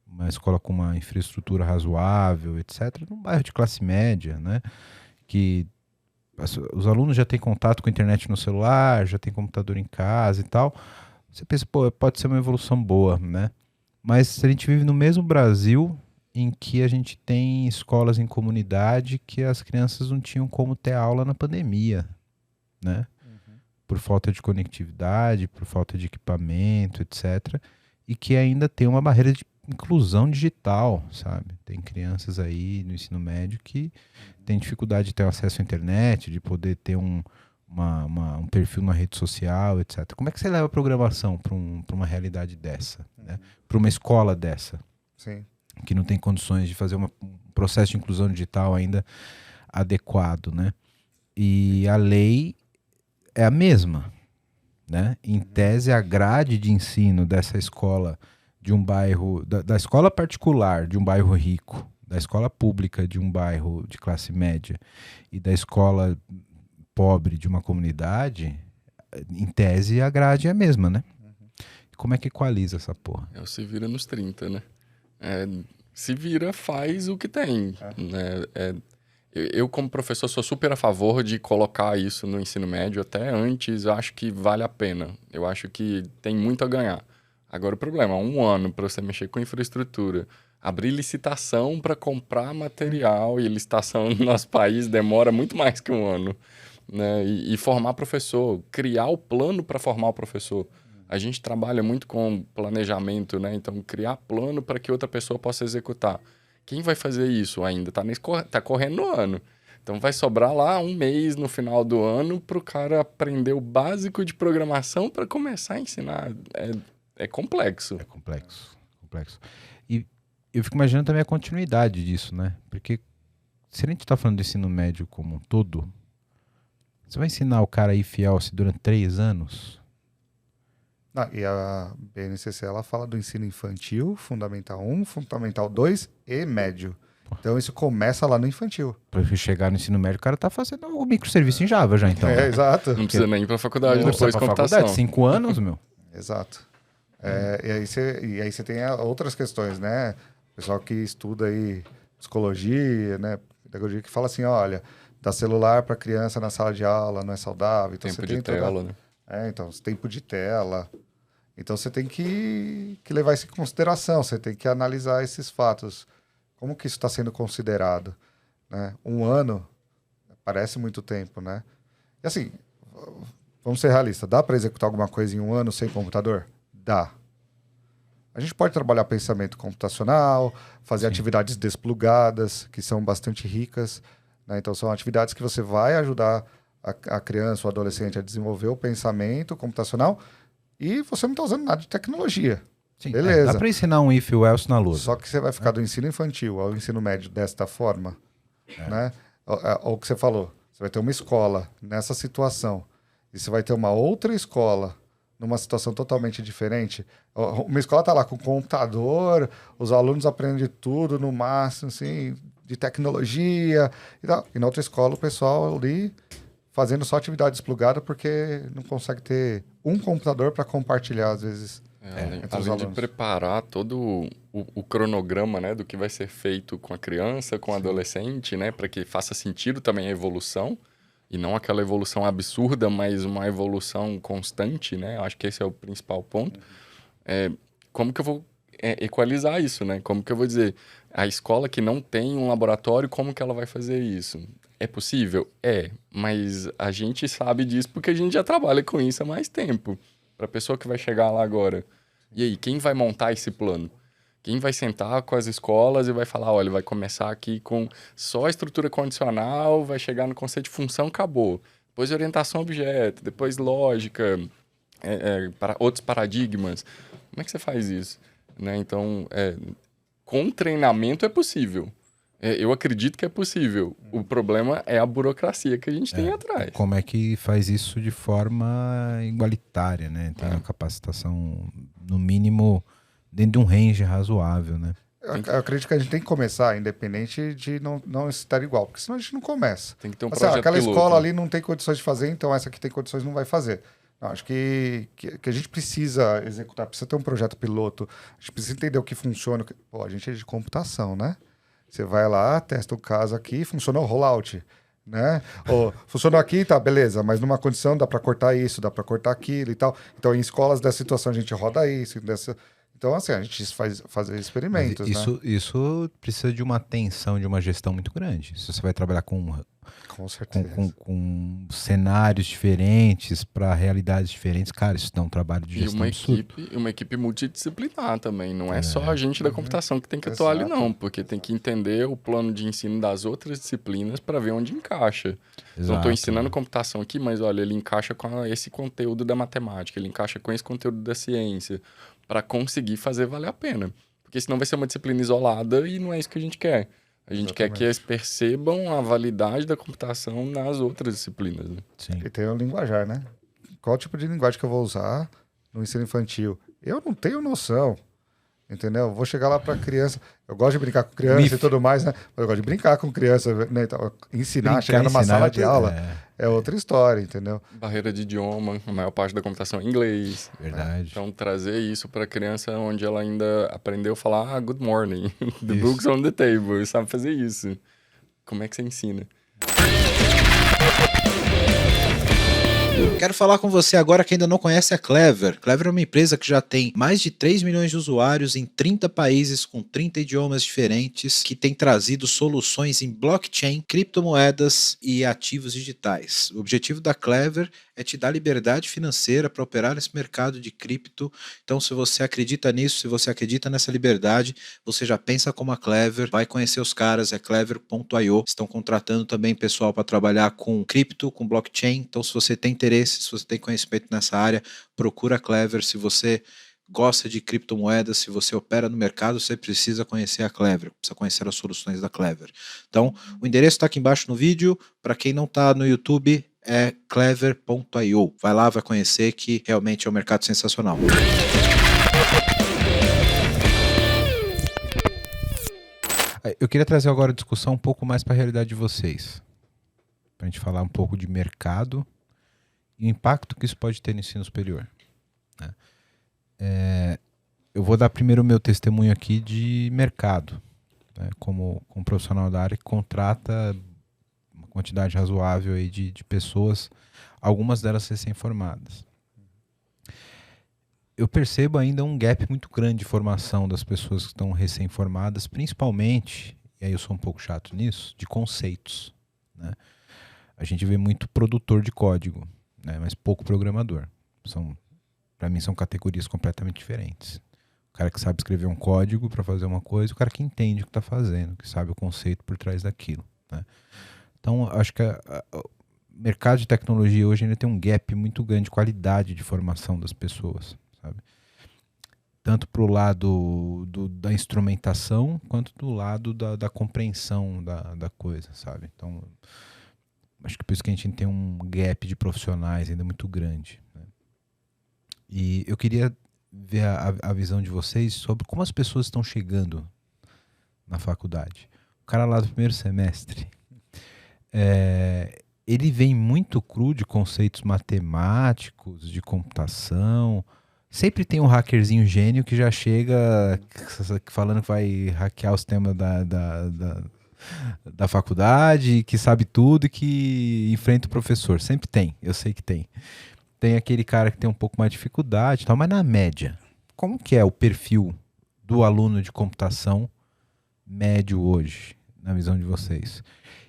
Uma escola com uma infraestrutura razoável, etc., num bairro de classe média, né? Que os alunos já têm contato com a internet no celular, já têm computador em casa e tal. Você pensa, pô, pode ser uma evolução boa, né? Mas a gente vive no mesmo Brasil em que a gente tem escolas em comunidade que as crianças não tinham como ter aula na pandemia, né? Por falta de conectividade, por falta de equipamento, etc. E que ainda tem uma barreira de inclusão digital, sabe? Tem crianças aí no ensino médio que têm dificuldade de ter acesso à internet, de poder ter um perfil na rede social, etc. Como é que você leva a programação para uma realidade dessa, né? Para uma escola dessa? Sim. Que não tem condições de fazer um processo de inclusão digital ainda adequado, né? E a lei é a mesma, né? Em tese, a grade de ensino dessa escola de um bairro, da escola particular de um bairro rico, da escola pública de um bairro de classe média e da escola pobre de uma comunidade, em tese, a grade é a mesma, né? Como é que equaliza essa porra? É o se vira nos 30, né? Se vira, faz o que tem, né? Eu, como professor, sou super a favor de colocar isso no ensino médio. Até antes, eu acho que vale a pena. Eu acho que tem muito a ganhar. Agora, o problema é 1 ano para você mexer com infraestrutura, abrir licitação para comprar material, e licitação no nosso país demora muito mais que 1 ano, né? E formar professor, criar o plano para formar o professor. A gente trabalha muito com planejamento, né? Então, criar plano para que outra pessoa possa executar. Quem vai fazer isso ainda? Tá correndo no ano. Então, vai sobrar lá 1 mês no final do ano para o cara aprender o básico de programação para começar a ensinar. É complexo. É complexo. E eu fico imaginando também a continuidade disso, né? Porque se a gente está falando do ensino médio como um todo, você vai ensinar o cara aí fiel durante 3 anos? E a BNCC, ela fala do ensino infantil, Fundamental 1, Fundamental 2 e médio. Então, isso começa lá no infantil. Para chegar no ensino médio, o cara tá fazendo o microserviço em Java já, então. Exato. Não precisa nem ir para a faculdade Não depois de computação. faculdade, 5 anos, meu. Exato. E aí você tem outras questões, né? O pessoal que estuda aí psicologia, né? Pedagogia, que fala assim, olha, dar celular para criança na sala de aula não é saudável. Então, Tempo de tela, né? Então, tempo de tela. Então, você tem que levar isso em consideração, você tem que analisar esses fatos. Como que isso está sendo considerado, né? 1 ano parece muito tempo, né? E assim, vamos ser realistas, dá para executar alguma coisa em 1 ano sem computador? Dá. A gente pode trabalhar pensamento computacional, fazer atividades desplugadas, que são bastante ricas, né? Então, são atividades que você vai ajudar a criança ou adolescente a desenvolver o pensamento computacional e você não está usando nada de tecnologia. Sim, beleza. Dá para ensinar um if ou else na lousa. Só que você vai ficar do ensino infantil ao ensino médio desta forma, né? O que você falou, você vai ter uma escola nessa situação e você vai ter uma outra escola numa situação totalmente diferente. Uma escola está lá com computador, os alunos aprendem tudo no máximo, assim, de tecnologia e tal. E na outra escola o pessoal ali fazendo só atividade desplugada porque não consegue ter um computador para compartilhar, às vezes. Além de preparar todo o cronograma, né, do que vai ser feito com a criança, com o adolescente, né, para que faça sentido também a evolução, e não aquela evolução absurda, mas uma evolução constante, né? Acho que esse é o principal ponto. Como que eu vou equalizar isso, né? Como que eu vou dizer, a escola que não tem um laboratório, como que ela vai fazer isso? É possível? Mas a gente sabe disso porque a gente já trabalha com isso há mais tempo. Para a pessoa que vai chegar lá agora. E aí, quem vai montar esse plano? Quem vai sentar com as escolas e vai falar, olha, vai começar aqui com só a estrutura condicional, vai chegar no conceito de função, acabou. Depois orientação a objeto, depois lógica, para outros paradigmas. Como é que você faz isso? Né? Então, com treinamento é possível. Eu acredito que é possível. O problema é a burocracia que a gente tem atrás. Como é que faz isso de forma igualitária, né? Tem uma capacitação, no mínimo, dentro de um range razoável, né? Eu acredito que a gente tem que começar, independente de não estar igual, porque senão a gente não começa. Tem que ter um projeto aquela piloto. escola ali não tem condições de fazer, então essa que tem condições não vai fazer. Não, acho que a gente precisa executar, precisa ter um projeto piloto, a gente precisa entender o que funciona. Pô, a gente é de computação, né? Você vai lá, testa o caso aqui, funciona o rollout. né? Ou, funcionou aqui, tá, beleza, mas numa condição dá para cortar isso, dá para cortar aquilo e tal. Então, em escolas dessa situação, a gente roda isso, então, assim, a gente faz experimentos, né? Isso precisa de uma atenção, de uma gestão muito grande. Se você vai trabalhar com certeza. Com cenários diferentes, para realidades diferentes, cara, isso dá um trabalho de gestão absurdo. E uma equipe multidisciplinar também. Não é só a gente da computação que tem que atuar ali, não. Porque tem que entender o plano de ensino das outras disciplinas para ver onde encaixa. Então, estou ensinando computação aqui, mas olha, ele encaixa com esse conteúdo da matemática, ele encaixa com esse conteúdo da ciência, para conseguir fazer valer a pena. Porque senão vai ser uma disciplina isolada e não é isso que a gente quer. A gente quer que eles percebam a validade da computação nas outras disciplinas. Né? Sim. E tem o linguajar, né? Qual tipo de linguagem que eu vou usar no ensino infantil? Eu não tenho noção, entendeu? Eu vou chegar lá para criança. Eu gosto de brincar com criança e tudo mais, né? Mas eu gosto de brincar com criança, né? Então, chegar numa sala de aula é outra história, entendeu? Barreira de idioma, a maior parte da computação é em inglês. Verdade. Né? Então, trazer isso para a criança onde ela ainda aprendeu a falar good morning, the books on the table, sabe fazer isso. Como é que você ensina? Quero falar com você agora que ainda não conhece a Clever. Clever é uma empresa que já tem mais de 3 milhões de usuários em 30 países com 30 idiomas diferentes, que tem trazido soluções em blockchain, criptomoedas e ativos digitais. O objetivo da Clever é te dar liberdade financeira para operar nesse mercado de cripto. Então, se você acredita nisso, se você acredita nessa liberdade, você já pensa como a Clever, vai conhecer os caras, é clever.io. Estão contratando também pessoal para trabalhar com cripto, com blockchain. Então, se você tem interesse, se você tem conhecimento nessa área, procura a Clever. Se você gosta de criptomoedas, se você opera no mercado, você precisa conhecer a Clever, precisa conhecer as soluções da Clever. Então, o endereço está aqui embaixo no vídeo. Para quem não está no YouTube, é clever.io. Vai lá, vai conhecer, que realmente é um mercado sensacional. Eu queria trazer agora a discussão um pouco mais para a realidade de vocês. Para a gente falar um pouco de mercado e o impacto que isso pode ter no ensino superior. Né? Eu vou dar primeiro o meu testemunho aqui de mercado, né? Como profissional da área que contrata uma quantidade razoável aí de pessoas, algumas delas recém-formadas. Eu percebo ainda um gap muito grande de formação das pessoas que estão recém-formadas, principalmente, e aí eu sou um pouco chato nisso, de conceitos. Né? A gente vê muito produtor de código, né? Mas pouco programador. Para mim são categorias completamente diferentes. O cara que sabe escrever um código para fazer uma coisa, o cara que entende o que está fazendo, que sabe o conceito por trás daquilo. Né? Então, acho que o mercado de tecnologia hoje ainda tem um gap muito grande de qualidade de formação das pessoas. Sabe? Tanto para o lado da instrumentação, quanto do lado da compreensão da coisa. Sabe? Então, acho que por isso que a gente tem um gap de profissionais ainda muito grande. Né? E eu queria ver a visão de vocês sobre como as pessoas estão chegando na faculdade. O cara lá do primeiro semestre, ele vem muito cru de conceitos matemáticos, de computação. Sempre tem um hackerzinho gênio que já chega falando que vai hackear o sistema da faculdade, que sabe tudo e que enfrenta o professor. Sempre tem, eu sei que tem. Tem aquele cara que tem um pouco mais de dificuldade e tal, mas na média, como que é o perfil do aluno de computação médio hoje, na visão de vocês?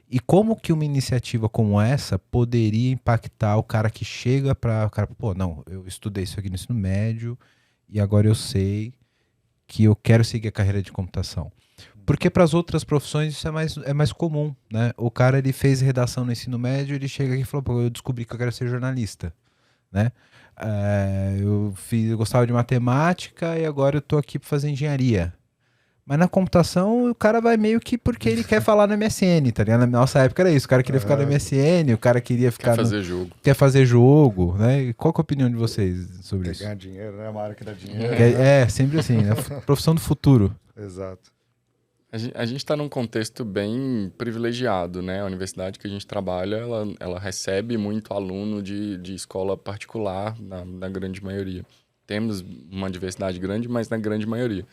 E como que uma iniciativa como essa poderia impactar o cara que chega para o cara, pô, não, eu estudei isso aqui no ensino médio e agora eu sei que eu quero seguir a carreira de computação. Porque para as outras profissões isso é mais comum, né? O cara, ele fez redação no ensino médio, ele chega aqui e falou, pô, eu descobri que eu quero ser jornalista. Né? Eu gostava de matemática e agora eu tô aqui para fazer engenharia. Mas na computação o cara vai meio que porque ele quer falar no MSN, tá ligado? Na nossa época era isso, o cara queria ficar no MSN, o cara queria ficar quer fazer jogo, né? E qual que é a opinião de vocês sobre isso? Ganhar dinheiro, né? Uma área que dá dinheiro. Sempre assim, né? Profissão do futuro. Exato. A gente está num contexto bem privilegiado, né? A universidade que a gente trabalha, ela recebe muito aluno de escola particular, na grande maioria. Temos uma diversidade grande, mas na grande maioria.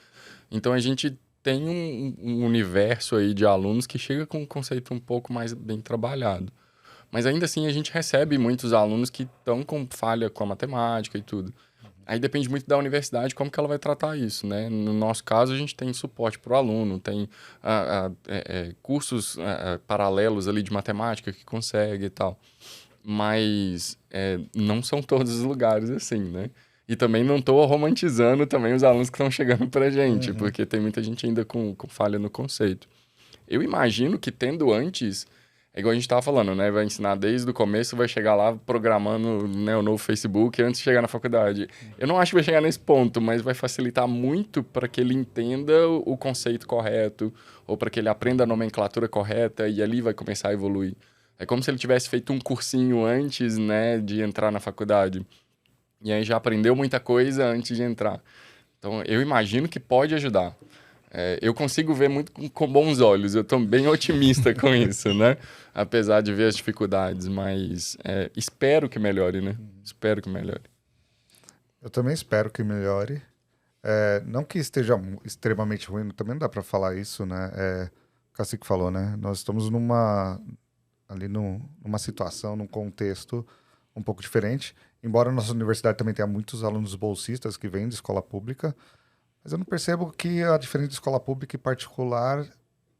Então, a gente tem um universo aí de alunos que chega com um conceito um pouco mais bem trabalhado. Mas ainda assim a gente recebe muitos alunos que estão com falha com a matemática e tudo. Aí depende muito da universidade como que ela vai tratar isso, né? No nosso caso, a gente tem suporte para o aluno, tem cursos paralelos ali de matemática que consegue e tal. Mas não são todos os lugares assim, né? E também não estou romantizando também os alunos que estão chegando para a gente, porque tem muita gente ainda com falha no conceito. Eu imagino que tendo antes... É igual a gente estava falando, né? Vai ensinar desde o começo, vai chegar lá programando, né, o novo Facebook antes de chegar na faculdade. Eu não acho que vai chegar nesse ponto, mas vai facilitar muito para que ele entenda o conceito correto ou para que ele aprenda a nomenclatura correta e ali vai começar a evoluir. É como se ele tivesse feito um cursinho antes, né, de entrar na faculdade. E aí já aprendeu muita coisa antes de entrar. Então, eu imagino que pode ajudar. Eu consigo ver muito com bons olhos, eu estou bem otimista com isso, né? Apesar de ver as dificuldades, mas espero que melhore, né? Espero que melhore. Eu também espero que melhore. Não que esteja extremamente ruim, também não dá para falar isso, né? O Cacique falou, né? Nós estamos numa situação, num contexto um pouco diferente. Embora a nossa universidade também tenha muitos alunos bolsistas que vêm de escola pública, mas eu não percebo que a diferença de escola pública e particular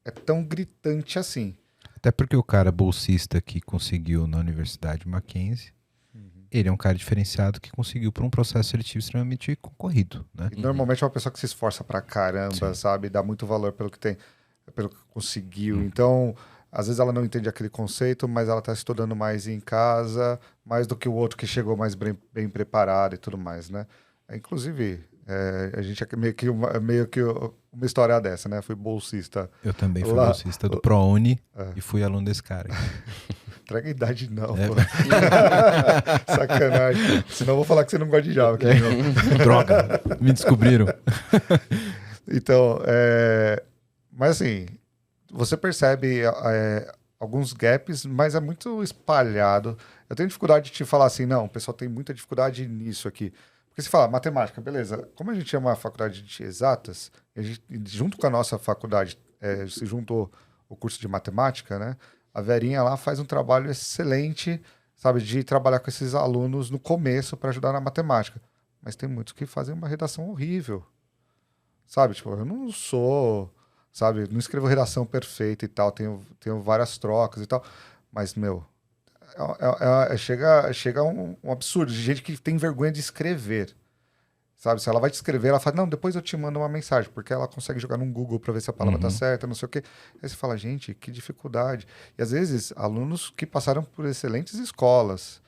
é tão gritante assim. Até porque o cara bolsista que conseguiu na Universidade Mackenzie, ele é um cara diferenciado que conseguiu por um processo seletivo extremamente concorrido, né? E normalmente é uma pessoa que se esforça pra caramba, Sim. sabe? Dá muito valor pelo que tem, pelo que conseguiu. Então, às vezes ela não entende aquele conceito, mas ela tá estudando mais em casa, mais do que o outro que chegou mais bem preparado e tudo mais, né? Inclusive... a gente é meio que uma história dessa, né? Fui bolsista. Eu também fui Lá- bolsista do ProUni e fui aluno desse cara. Entrega a idade não, pô. Sacanagem. Senão eu vou falar que você não gosta de Java. Que nem eu. Droga, me descobriram. Então, mas assim, você percebe alguns gaps, mas é muito espalhado. Eu tenho dificuldade de te falar assim, não, o pessoal tem muita dificuldade nisso aqui. Porque se fala matemática, beleza. Como a gente é uma faculdade de exatas, a gente, junto com a nossa faculdade, se juntou o curso de matemática, né? A Verinha lá faz um trabalho excelente, sabe, de trabalhar com esses alunos no começo para ajudar na matemática. Mas tem muitos que fazem uma redação horrível. Sabe, tipo, eu não sou, sabe, não escrevo redação perfeita e tal, tenho várias trocas e tal. Mas, meu... chega um absurdo de gente que tem vergonha de escrever, sabe? Se ela vai te escrever, ela fala, não, depois eu te mando uma mensagem, porque ela consegue jogar no Google para ver se a palavra tá certa, não sei o quê. Aí você fala, gente, que dificuldade. E às vezes, alunos que passaram por excelentes escolas,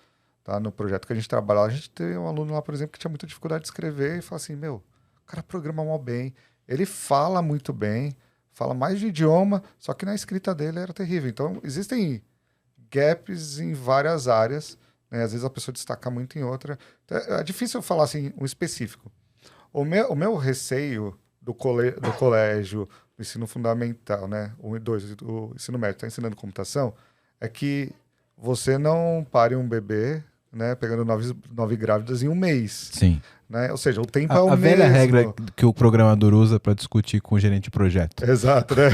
tá? No projeto que a gente trabalha, a gente tem um aluno lá, por exemplo, que tinha muita dificuldade de escrever e fala assim, meu, o cara programa mal bem, ele fala muito bem, fala mais de idioma, só que na escrita dele era terrível. Então, existem gaps em várias áreas, né? Às vezes a pessoa destaca muito em outra. Então, é difícil eu falar assim, um específico. O meu receio do colégio, do ensino fundamental, né? 1 e 2, o ensino médio, está ensinando computação, é que você não pare um bebê, né, pegando 9 grávidas em um mês. Sim. Né? Ou seja, o tempo é o A mesmo. velha regra que o programador usa para discutir com o gerente de projeto. Exato, né?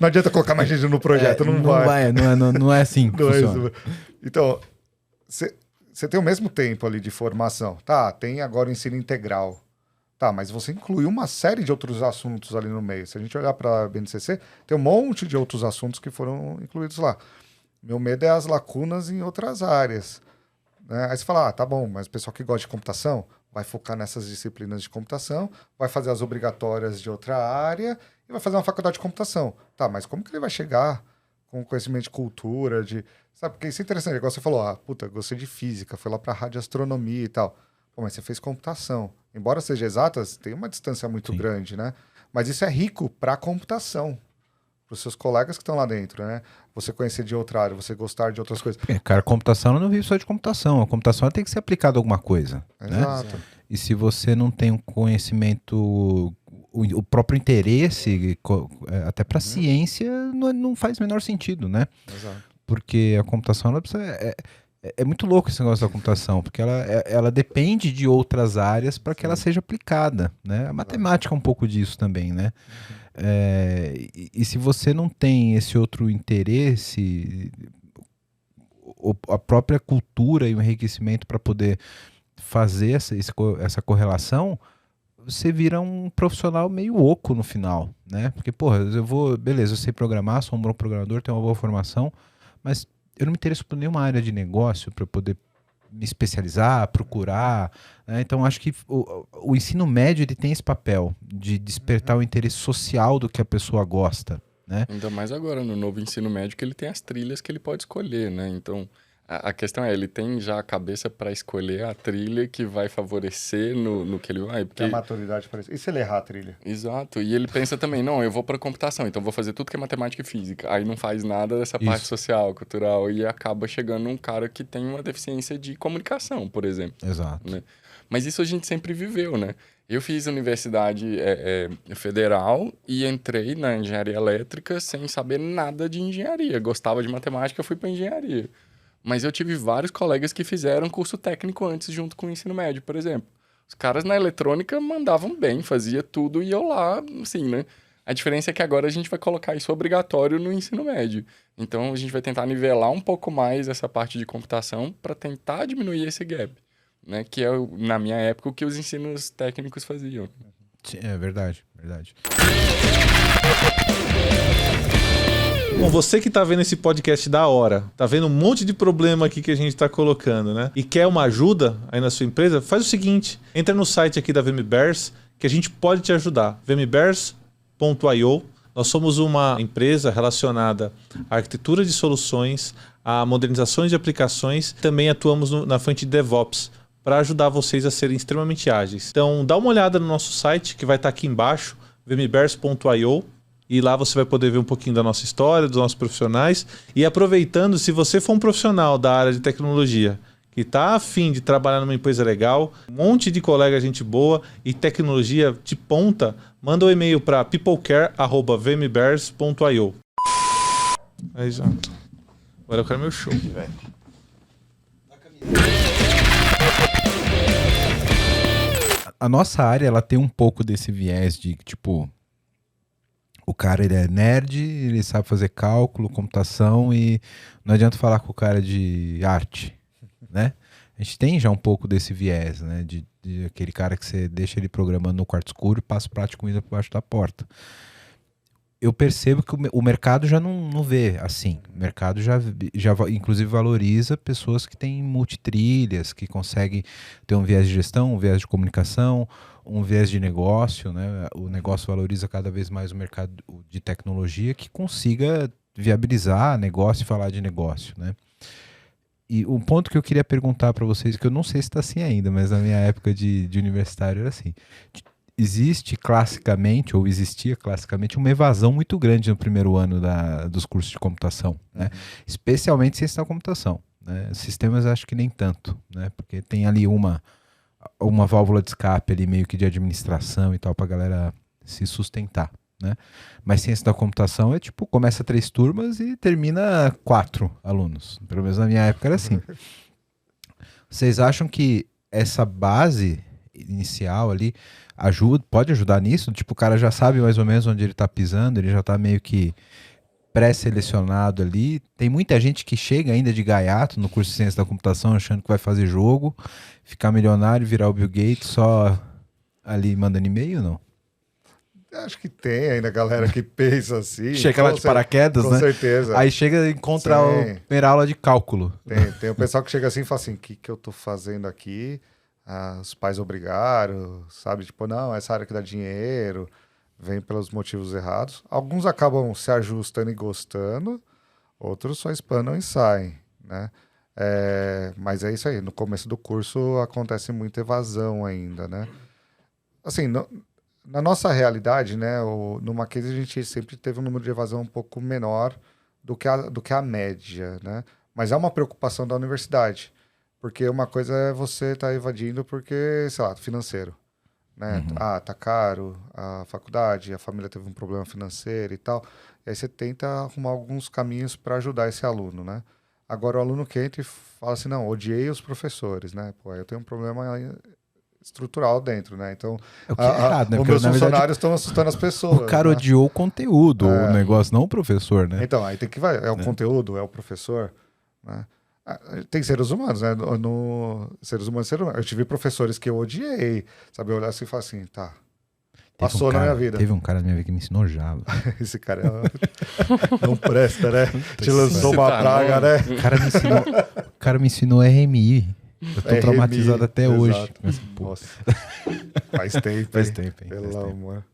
Não adianta colocar mais gente no projeto, não vai. Não é assim que funciona. Então, você tem o mesmo tempo ali de formação. Tá, tem agora o ensino integral. Tá, mas você inclui uma série de outros assuntos ali no meio. Se a gente olhar para a BNCC, tem um monte de outros assuntos que foram incluídos lá. Meu medo é as lacunas em outras áreas. Né? Aí você fala, tá bom, mas o pessoal que gosta de computação vai focar nessas disciplinas de computação, vai fazer as obrigatórias de outra área e vai fazer uma faculdade de computação. Tá, mas como que ele vai chegar com conhecimento de cultura, sabe, porque isso é interessante, igual você falou, gostei de física, foi lá para radioastronomia e tal. Pô, mas você fez computação. Embora seja exatas, tem uma distância muito grande, né? Mas isso é rico para a computação, para os seus colegas que estão lá dentro, né? Você conhecer de outra área, você gostar de outras coisas. Cara, computação não vive só de computação. A computação tem que ser aplicada a alguma coisa. Exato. Né? E se você não tem um conhecimento, o próprio interesse, até para ciência, não faz o menor sentido, né? Exato. Porque a computação, ela precisa... É muito louco esse negócio da computação, porque ela depende de outras áreas para que ela seja aplicada, né? A matemática é um pouco disso também, né? E se você não tem esse outro interesse, a própria cultura e o enriquecimento para poder fazer essa correlação, você vira um profissional meio oco no final, né? Porque, porra, beleza, eu sei programar, sou um bom programador, tenho uma boa formação, mas eu não me interesso por nenhuma área de negócio para poder me especializar, procurar, né? Então acho que o ensino médio ele tem esse papel de despertar o interesse social do que a pessoa gosta, né? Ainda mais agora, no novo ensino médio, que ele tem as trilhas que ele pode escolher, né? Então, a questão é, ele tem já a cabeça para escolher a trilha que vai favorecer no que ele vai. Porque... Tem a maturidade para isso. E se ele errar a trilha? Exato. E ele pensa também, não, eu vou para computação, então vou fazer tudo que é matemática e física. Aí não faz nada dessa parte social, cultural, e acaba chegando um cara que tem uma deficiência de comunicação, por exemplo. Exato. Né? Mas isso a gente sempre viveu, né? Eu fiz universidade federal e entrei na engenharia elétrica sem saber nada de engenharia. Gostava de matemática, fui para engenharia. Mas eu tive vários colegas que fizeram curso técnico antes, junto com o ensino médio, por exemplo. Os caras na eletrônica mandavam bem, fazia tudo e eu lá, assim, né? A diferença é que agora a gente vai colocar isso obrigatório no ensino médio. Então, a gente vai tentar nivelar um pouco mais essa parte de computação para tentar diminuir esse gap, né? Que é, na minha época, o que os ensinos técnicos faziam. Sim, é verdade, verdade. Bom, você que tá vendo esse podcast da hora, tá vendo um monte de problema aqui que a gente tá colocando, né? E quer uma ajuda aí na sua empresa, faz o seguinte, entra no site aqui da VMBears, que a gente pode te ajudar. vmbears.io. Nós somos uma empresa relacionada à arquitetura de soluções, a modernizações de aplicações, também atuamos na frente de DevOps, para ajudar vocês a serem extremamente ágeis. Então, dá uma olhada no nosso site, que vai estar aqui embaixo, vmbears.io. E lá você vai poder ver um pouquinho da nossa história, dos nossos profissionais. E aproveitando, se você for um profissional da área de tecnologia que está afim de trabalhar numa empresa legal, um monte de colega, gente boa e tecnologia de ponta, manda um e-mail para peoplecare@vmbears.io. Aí já. Agora eu quero meu show, velho. A nossa área, ela tem um pouco desse viés de, tipo... O cara, ele é nerd, ele sabe fazer cálculo, computação e não adianta falar com o cara de arte, né? A gente tem já um pouco desse viés, né? De aquele cara que você deixa ele programando no quarto escuro e passa o prato de comida por baixo da porta. Eu percebo que o mercado já não vê assim. O mercado já inclusive valoriza pessoas que têm multitrilhas, que conseguem ter um viés de gestão, um viés de comunicação, um viés de negócio, né? O negócio valoriza cada vez mais o mercado de tecnologia que consiga viabilizar negócio e falar de negócio, né? E um ponto que eu queria perguntar para vocês, que eu não sei se está assim ainda, mas na minha época de universitário era assim. Existia classicamente uma evasão muito grande no primeiro ano dos cursos de computação, né? Especialmente ciência da computação, né? Sistemas acho que nem tanto, né? Porque tem ali uma válvula de escape ali meio que de administração e tal pra galera se sustentar, né? Mas ciência da computação é tipo, começa 3 turmas e termina 4 alunos. Pelo menos na minha época era assim. Vocês acham que essa base inicial ali pode ajudar nisso? Tipo, o cara já sabe mais ou menos onde ele tá pisando, ele já tá meio que pré-selecionado ali. Tem muita gente que chega ainda de gaiato no curso de ciência da computação achando que vai fazer jogo, ficar milionário, virar o Bill Gates só ali mandando e-mail, não? Acho que tem ainda galera que pensa assim. Chega lá de paraquedas, né? Com certeza. Aí chega e encontra a primeira aula de cálculo. Tem o pessoal que chega assim e fala assim, o que eu tô fazendo aqui? Os pais obrigaram, sabe? Tipo, não, essa área que dá dinheiro, vem pelos motivos errados. Alguns acabam se ajustando e gostando, outros só espanam e saem, né? Mas é isso aí, no começo do curso acontece muita evasão ainda, né? Assim, na nossa realidade, né, no Mackenzie a gente sempre teve um número de evasão um pouco menor do que a média, né? Mas é uma preocupação da universidade. Porque uma coisa é você estar evadindo porque, sei lá, financeiro, né? Uhum. Tá caro a faculdade, a família teve um problema financeiro e tal. E aí você tenta arrumar alguns caminhos para ajudar esse aluno, né? Agora o aluno que entra e fala assim, não, odiei os professores, né? Pô, eu tenho um problema estrutural dentro, né? Então, É o que é errado, né? os Porque, meus na verdade, funcionários estão assustando as pessoas. o cara né? odiou o conteúdo, o negócio, não o professor, né? Então, aí tem que vai. É o conteúdo, é o professor, né? Tem seres humanos, né? Seres humanos, Eu tive professores que eu odiei, sabe? Eu olhar assim e falar assim, tá. Passou na minha vida. Teve um cara na minha vida que me ensinou Java. Esse cara não presta, né? Te lançou uma Tá, praga, não. né? O cara me ensinou RMI. Eu tô RMI, traumatizado até exato. hoje. Mas, pô, Nossa. Faz tempo. faz hein? tempo, hein? Pelo Faz tempo. amor.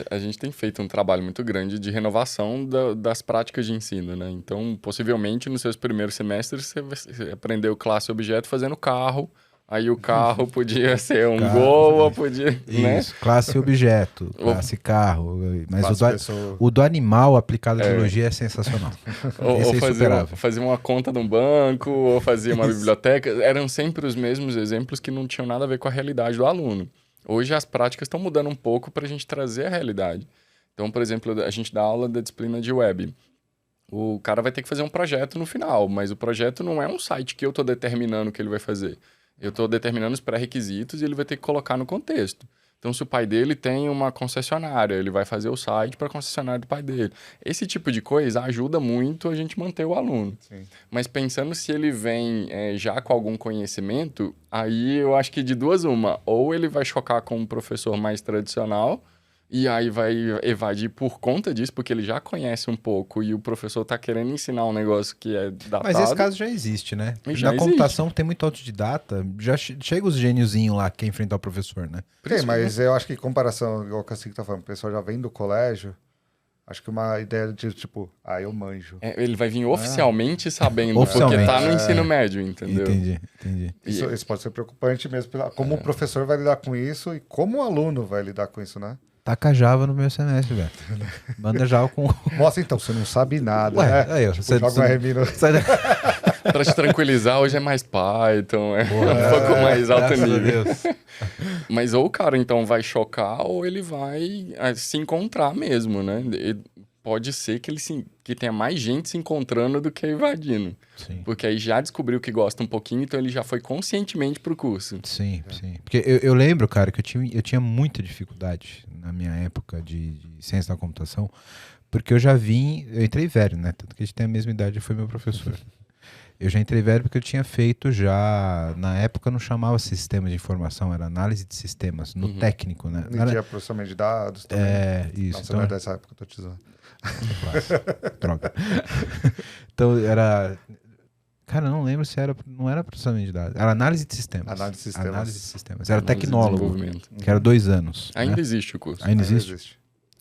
A gente tem feito um trabalho muito grande de renovação das práticas de ensino, né? Então, possivelmente, nos seus primeiros semestres, você aprendeu classe e objeto fazendo carro. Aí o carro podia ser um Gol, ou podia, né? Isso, classe objeto, classe carro. Mas Classe o do animal aplicado à biologia é sensacional. Esse é insuperável. Fazia uma conta num banco, ou fazia uma biblioteca. Eram sempre os mesmos exemplos que não tinham nada a ver com a realidade do aluno. Hoje as práticas estão mudando um pouco para a gente trazer a realidade. Então, por exemplo, a gente dá aula da disciplina de web. O cara vai ter que fazer um projeto no final, mas o projeto não é um site que eu estou determinando o que ele vai fazer. Eu estou determinando os pré-requisitos e ele vai ter que colocar no contexto. Então, se o pai dele tem uma concessionária, ele vai fazer o site para a concessionária do pai dele. Esse tipo de coisa ajuda muito a gente manter o aluno. Sim. Mas pensando se ele vem já com algum conhecimento, aí eu acho que de duas uma. Ou ele vai chocar com um professor mais tradicional e aí vai evadir por conta disso, porque ele já conhece um pouco e o professor está querendo ensinar um negócio que é datado. Mas esse caso já existe, né? Já Na existe. computação tem muito autodidata, já chega os gêniozinhos lá que quer enfrentar o professor, né? Tem, mas eu acho que em comparação, igual o Cacique tá falando, o pessoal já vem do colégio, acho que uma ideia de tipo, eu manjo. Ele vai vir oficialmente sabendo, Oficialmente. porque tá no ensino médio, entendeu? Entendi. Isso pode ser preocupante mesmo, como o professor vai lidar com isso e como o aluno vai lidar com isso, né? Taca Java no meu semestre, velho. Manda Java com... Mostra então, você não sabe nada, Ué, né? aí, ó, Tipo, você- joga um RMI no... Sai da... Pra te tranquilizar, hoje é mais Python, um pouco mais alto Graças a nível. Deus. Mas ou o cara, então, vai chocar ou ele vai se encontrar mesmo, né? Pode ser que que tenha mais gente se encontrando do que invadindo. Sim. Porque aí já descobriu que gosta um pouquinho, então ele já foi conscientemente pro curso. Sim. Porque eu lembro, cara, que eu tinha muita dificuldade na minha época de ciência da computação, porque eu entrei velho, né? Tanto que a gente tem a mesma idade, foi meu professor. Eu já entrei velho porque eu tinha feito na época não chamava sistema de informação, era análise de sistemas, no técnico, né? Não tinha processamento de dados também. Isso. Não, você não é dessa época, eu tô te zoando. Droga. Então era... Cara, eu não lembro se não era processamento de dados. Era análise de sistemas. Análise de sistemas. Análise de sistemas. Era Análise de tecnólogo, desenvolvimento. que era 2 anos. Ainda né? existe o curso. Ainda existe?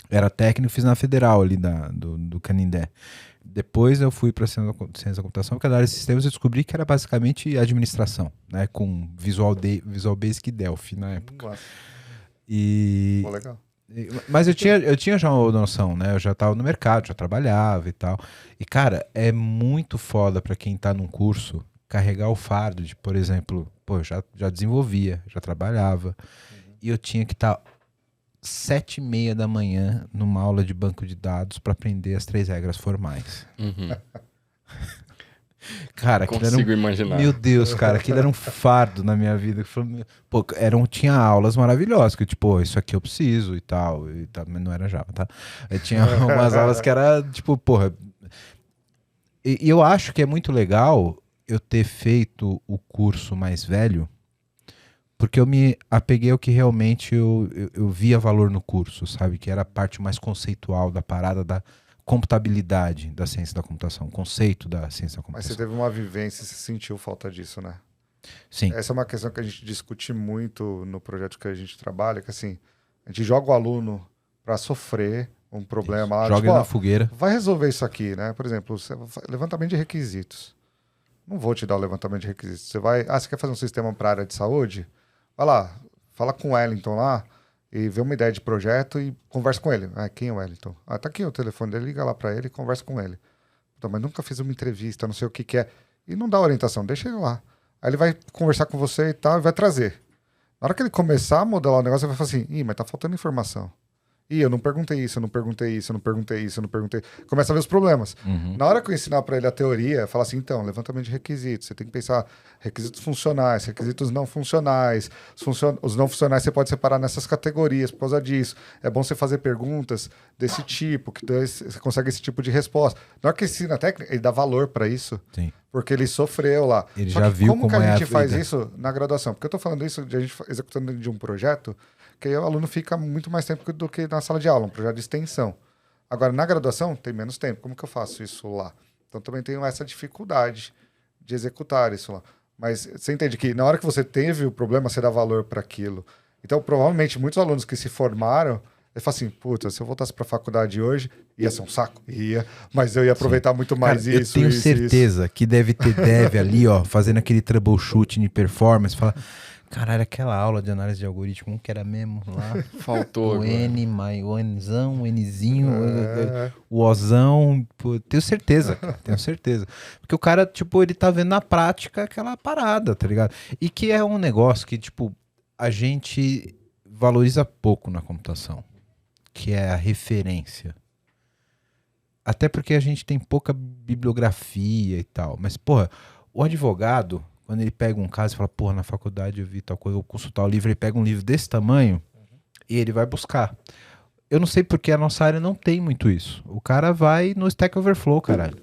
Era técnico, fiz na Federal ali do Canindé. Depois eu fui para ciência da computação, porque a análise de sistemas eu descobri que era basicamente administração, né? Com Visual Basic e Delphi na época. Nossa, E... pô, legal. Mas eu tinha já uma noção, né? Eu já estava no mercado, já trabalhava e tal. E, cara, é muito foda para quem tá num curso carregar o fardo de, por exemplo, eu já desenvolvia, já trabalhava. E eu tinha que estar 7h30 da manhã numa aula de banco de dados para aprender as 3 regras formais. Uhum. Cara, aquilo era Consigo imaginar. Meu Deus, cara, aquilo era um fardo na minha vida. Pô, tinha aulas maravilhosas, que tipo, isso aqui eu preciso e tal, mas não era Java, tá? Tinha algumas aulas que era, tipo, porra... E eu acho que é muito legal eu ter feito o curso mais velho, porque eu me apeguei ao que realmente eu via valor no curso, sabe? Que era a parte mais conceitual da parada da computabilidade da ciência da computação, o conceito da ciência da Mas computação. você teve uma vivência e você sentiu falta disso, né? Sim. Essa é uma questão que a gente discute muito no projeto que a gente trabalha, que assim, a gente joga o aluno para sofrer um problema lá. Joga tipo, ele na fogueira. vai resolver isso aqui, né? Por exemplo, levantamento de requisitos. Não vou te dar o levantamento de requisitos. Você quer fazer um sistema para a área de saúde? Vai lá, fala com o Wellington lá e vê uma ideia de projeto e conversa com ele. Quem é o Wellington? Tá aqui o telefone dele, liga lá para ele e conversa com ele. Então, mas nunca fiz uma entrevista, não sei o que é. E não dá orientação, deixa ele lá. Aí ele vai conversar com você e tal, e vai trazer. Na hora que ele começar a modelar o negócio, ele vai falar assim, mas tá faltando informação. Ih, eu não perguntei isso, eu não perguntei isso, eu não perguntei isso, eu não perguntei. Começa a ver os problemas. Na hora que eu ensinar para ele a teoria, falar assim, então, levantamento de requisitos, você tem que pensar requisitos funcionais, requisitos não funcionais. Os não funcionais você pode separar nessas categorias por causa disso. É bom você fazer perguntas desse tipo, que daí você consegue esse tipo de resposta. Na hora que ensina a técnica, ele dá valor para isso, Sim. porque ele sofreu lá. Ele Só já que viu como que como é a a gente faz vida. isso na graduação? Porque eu tô falando isso de a gente executando de um projeto, que aí o aluno fica muito mais tempo do que na sala de aula, um projeto de extensão. Agora, na graduação, tem menos tempo. Como que eu faço isso lá? Então, também tenho essa dificuldade de executar isso lá. Mas você entende que na hora que você teve o problema, você dá valor para aquilo. Então, provavelmente, muitos alunos que se formaram, ele fala assim, puta, se eu voltasse para a faculdade hoje, ia ser um saco? Ia, mas eu ia aproveitar muito mais Cara, isso, eu tenho isso, certeza que deve ter dev ali, ó, fazendo aquele troubleshooting de performance, fala, caralho, aquela aula de análise de algoritmo, como que era mesmo lá? Faltou O agora. N, o Nzão, o Nzinho, É. o Ozão, pô, tenho certeza, cara, tenho certeza. Porque o cara, tipo, ele tá vendo na prática aquela parada, tá ligado? E que é um negócio que, tipo, a gente valoriza pouco na computação, que é a referência. Até porque a gente tem pouca bibliografia e tal. Mas, porra, o advogado, quando ele pega um caso e fala, porra, na faculdade eu vi tal coisa, eu vou consultar o livro, ele pega um livro desse tamanho e ele vai buscar. Eu não sei porque a nossa área não tem muito isso. O cara vai no Stack Overflow, caralho.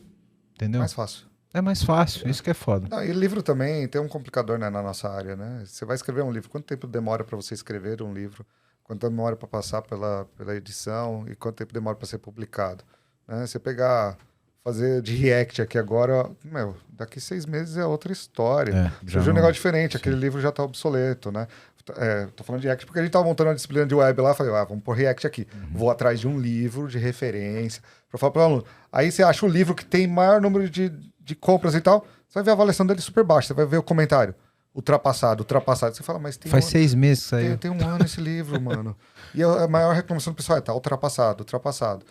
Entendeu? Mais fácil. É mais fácil, isso que é foda. Não, e livro também tem um complicador, né, na nossa área, né? Você vai escrever um livro, quanto tempo demora para você escrever um livro? Quanto tempo demora para passar pela edição? E quanto tempo demora para ser publicado? Né? Você pegar, fazer de React aqui agora, meu, daqui 6 meses é outra história. Já Surgiu um não- negócio diferente, aquele livro já está obsoleto, né? Tô falando de React porque a gente estava montando uma disciplina de web lá, falei, vamos pôr React aqui. Vou atrás de um livro de referência para falar para o aluno. Aí você acha o livro que tem maior número de compras e tal, você vai ver a avaliação dele super baixa, você vai ver o comentário. Ultrapassado. Você fala, mas tem Faz 6 meses que saiu. tem um ano esse livro, mano. E a maior reclamação do pessoal é, tá ultrapassado.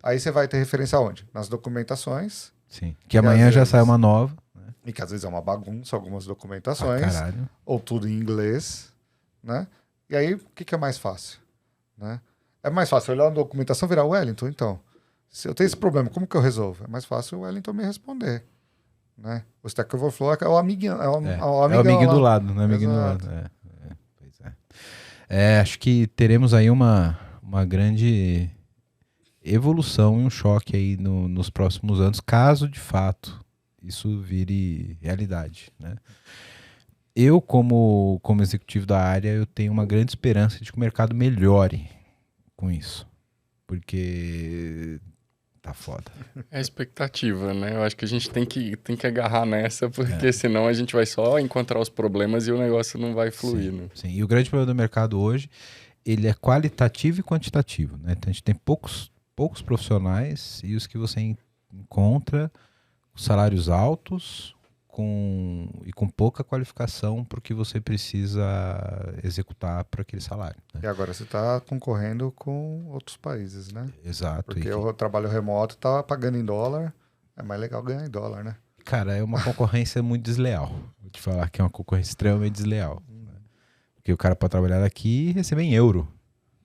Aí você vai ter referência aonde? Nas documentações, Sim. Que amanhã às já vezes- sai uma nova. e que às vezes é uma bagunça, algumas Ah, documentações, caralho. ou tudo em inglês, né? E aí, o que é mais fácil? Né? É mais fácil olhar a documentação e virar Wellington, então. Se eu tenho esse problema, como que eu resolvo? É mais fácil o Wellington me responder. Né? O Stack Overflow é o amiguinho. É o É o amigão amiguinho lá. do lado, não é amiguinho do Exato. lado. Pois é. Acho que teremos aí uma grande evolução e um choque aí nos próximos anos, caso de fato isso vire realidade, né? Eu, como executivo da área, eu tenho uma grande esperança de que o mercado melhore com isso, porque tá foda. É a expectativa, né? Eu acho que a gente tem que agarrar nessa, porque senão a gente vai só encontrar os problemas e o negócio não vai fluir, né? Sim, e o grande problema do mercado hoje, ele é qualitativo e quantitativo, né? Então a gente tem poucos profissionais e os que você encontra com salários altos com pouca qualificação para o que você precisa executar para aquele salário, né? E agora você está concorrendo com outros países, né? Exato. Porque E, o trabalho remoto tá pagando em dólar, é mais legal ganhar em dólar, né? cara, é uma concorrência muito desleal. Vou te falar que é uma concorrência extremamente desleal, né? Porque o cara pode trabalhar daqui e receber em euro,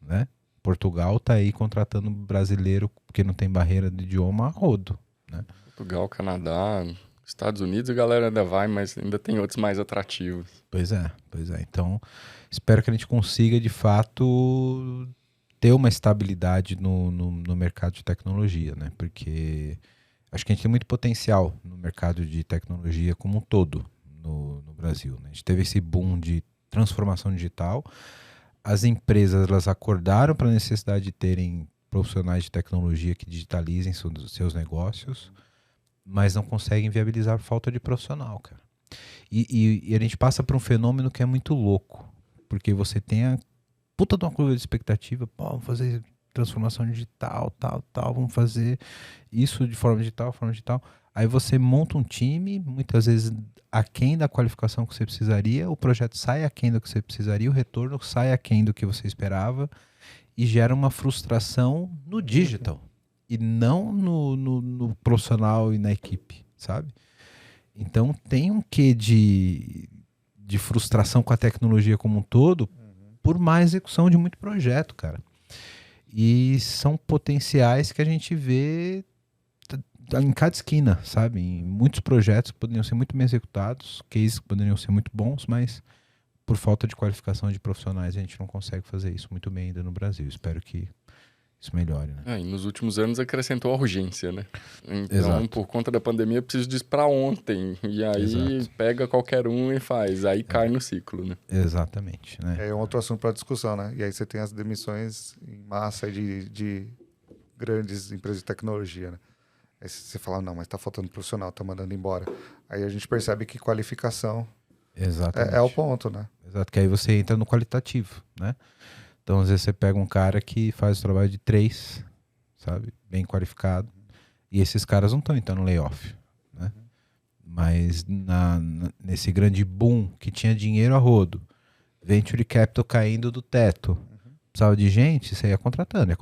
né? Portugal tá aí contratando brasileiro porque não tem barreira de idioma a rodo, né? Portugal, Canadá, Estados Unidos, a galera ainda vai, mas ainda tem outros mais atrativos. Pois é. Então, espero que a gente consiga, de fato, ter uma estabilidade no mercado de tecnologia, né? Porque acho que a gente tem muito potencial no mercado de tecnologia como um todo no Brasil, né? A gente teve esse boom de transformação digital. As empresas, elas acordaram para a necessidade de terem profissionais de tecnologia que digitalizem seus negócios, mas não conseguem viabilizar por falta de profissional, cara. E a gente passa por um fenômeno que é muito louco, porque você tem a puta de uma curva de expectativa, pô, vamos fazer transformação digital, tal, vamos fazer isso de forma digital. Aí você monta um time, muitas vezes aquém da qualificação que você precisaria, o projeto sai aquém do que você precisaria, o retorno sai aquém do que você esperava e gera uma frustração no digital e não no profissional e na equipe, sabe? Então tem um quê de frustração com a tecnologia como um todo por má execução de muito projeto, cara. E são potenciais que a gente vê em cada esquina, sabe? Em muitos projetos que poderiam ser muito bem executados, cases que poderiam ser muito bons, mas por falta de qualificação de profissionais a gente não consegue fazer isso muito bem ainda no Brasil. Espero que isso melhore, né? E nos últimos anos acrescentou a urgência, né? Então, Exato. por conta da pandemia, eu preciso disso pra ontem. E aí, Exato. pega qualquer um e faz. Aí cai no ciclo, né? Exatamente, né? É um outro assunto para discussão, né? E aí você tem as demissões em massa de grandes empresas de tecnologia, né? Aí você fala, não, mas tá faltando profissional, tá mandando embora. Aí a gente percebe que qualificação Exatamente. é o ponto, né? Exato, que aí você entra no qualitativo, né? Então, às vezes você pega um cara que faz o trabalho de 3, sabe? Bem qualificado. E esses caras não estão entrando no layoff, né? Mas nesse grande boom que tinha dinheiro a rodo, venture capital caindo do teto, precisava de gente, você ia contratando.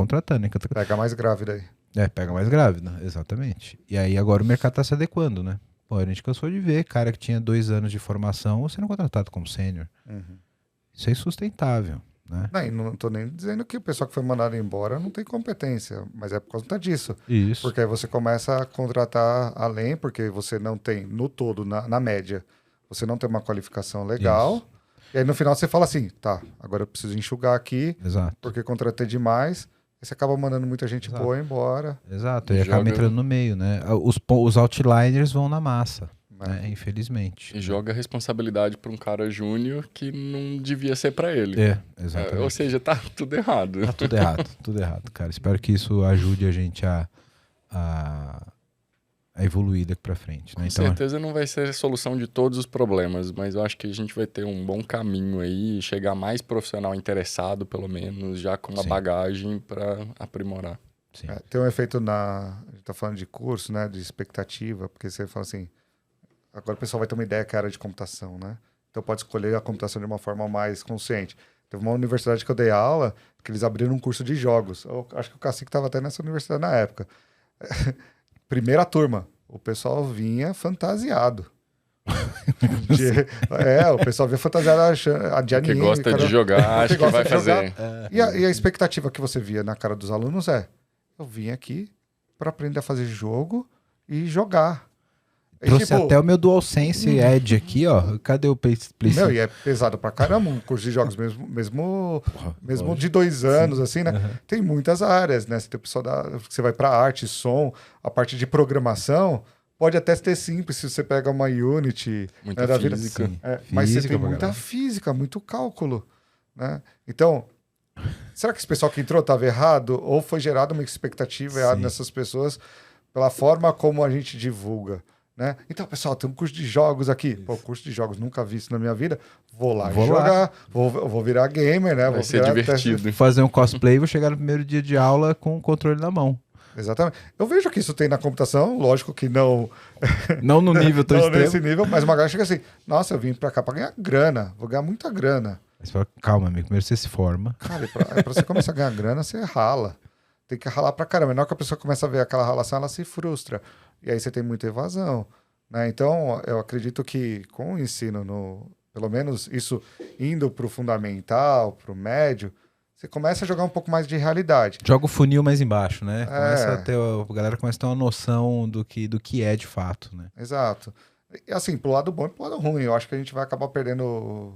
Pega mais grávida aí. Pega mais grávida, exatamente. E aí agora o mercado está se adequando, né? Pô, a gente cansou de ver cara que tinha 2 anos de formação sendo contratado como sênior. Isso é insustentável, né? Não, e não tô nem dizendo que o pessoal que foi mandado embora não tem competência, mas é por conta disso. Isso. Porque aí você começa a contratar além, porque você não tem, no todo, na média, você não tem uma qualificação legal. Isso. E aí no final você fala assim, tá, agora eu preciso enxugar aqui, Exato. porque contratei demais. Aí você acaba mandando muita gente Exato. boa embora. Exato, e Joga- acaba entrando no meio, né? Os outliners vão na massa, né? Infelizmente. E joga a responsabilidade pra um cara júnior que não devia ser pra ele. Exatamente. Ou seja, tá tudo errado. Tá tudo errado, cara. Espero que isso ajude a gente a evoluir daqui pra frente, né? Com Então, certeza não vai ser a solução de todos os problemas, mas eu acho que a gente vai ter um bom caminho aí, chegar mais profissional interessado, pelo menos, já com uma Sim. bagagem pra aprimorar. sim. Tem um efeito a gente tá falando de curso, né, de expectativa, porque você fala assim, agora o pessoal vai ter uma ideia que é a área de computação, né? Então pode escolher a computação de uma forma mais consciente. Teve uma universidade que eu dei aula, que eles abriram um curso de jogos. Eu acho que o Cacique estava até nessa universidade na época. Primeira turma, o pessoal vinha fantasiado. O pessoal vinha fantasiado de anime. Que gosta de jogar, acho que gosta vai de jogar. fazer. E a expectativa que você via na cara dos alunos eu vim aqui para aprender a fazer jogo e jogar. E, Trouxe até o meu DualSense Edge aqui, ó. Cadê o Play meu, e é pesado pra caramba um curso de jogos, mesmo lógico. de 2 anos, assim, né? Tem muitas áreas, né? Você tem o pessoal você vai pra arte, som, a parte de programação, pode até ser simples se você pega uma Unity, Muita né, da vida. física. Sim. Mas você Física tem pra muita caralho. física, muito cálculo, né? Então, será que esse pessoal que entrou estava errado? Ou foi gerada uma expectativa errada Sim. nessas pessoas pela forma como a gente divulga? Né? Então, pessoal, tem um curso de jogos aqui. Pô, curso de jogos, nunca vi isso na minha vida. Vou lá Vou jogar. Vou virar gamer, né? Vai Vou ser virar divertido. Fazer um cosplay, vou chegar no primeiro dia de aula com o controle na mão. Exatamente. Eu vejo que isso tem na computação, lógico que não, Não no nível tão não extremo. nesse nível, mas uma galera chega assim, nossa, eu vim pra cá pra ganhar grana, vou ganhar muita grana. Mas fala, calma, amigo, primeiro você se forma. Cara, e pra você começar a ganhar grana, você rala. Tem que ralar pra caramba. Na hora que a pessoa começa a ver aquela ralação, ela se frustra. E aí você tem muita evasão. Né? Então, eu acredito que com o ensino, pelo menos isso indo para o fundamental, para o médio, você começa a jogar um pouco mais de realidade. Joga o funil mais embaixo, né? A galera começa a ter uma noção do que é de fato, né? Exato. E assim, pro lado bom e pro lado ruim, eu acho que a gente vai acabar perdendo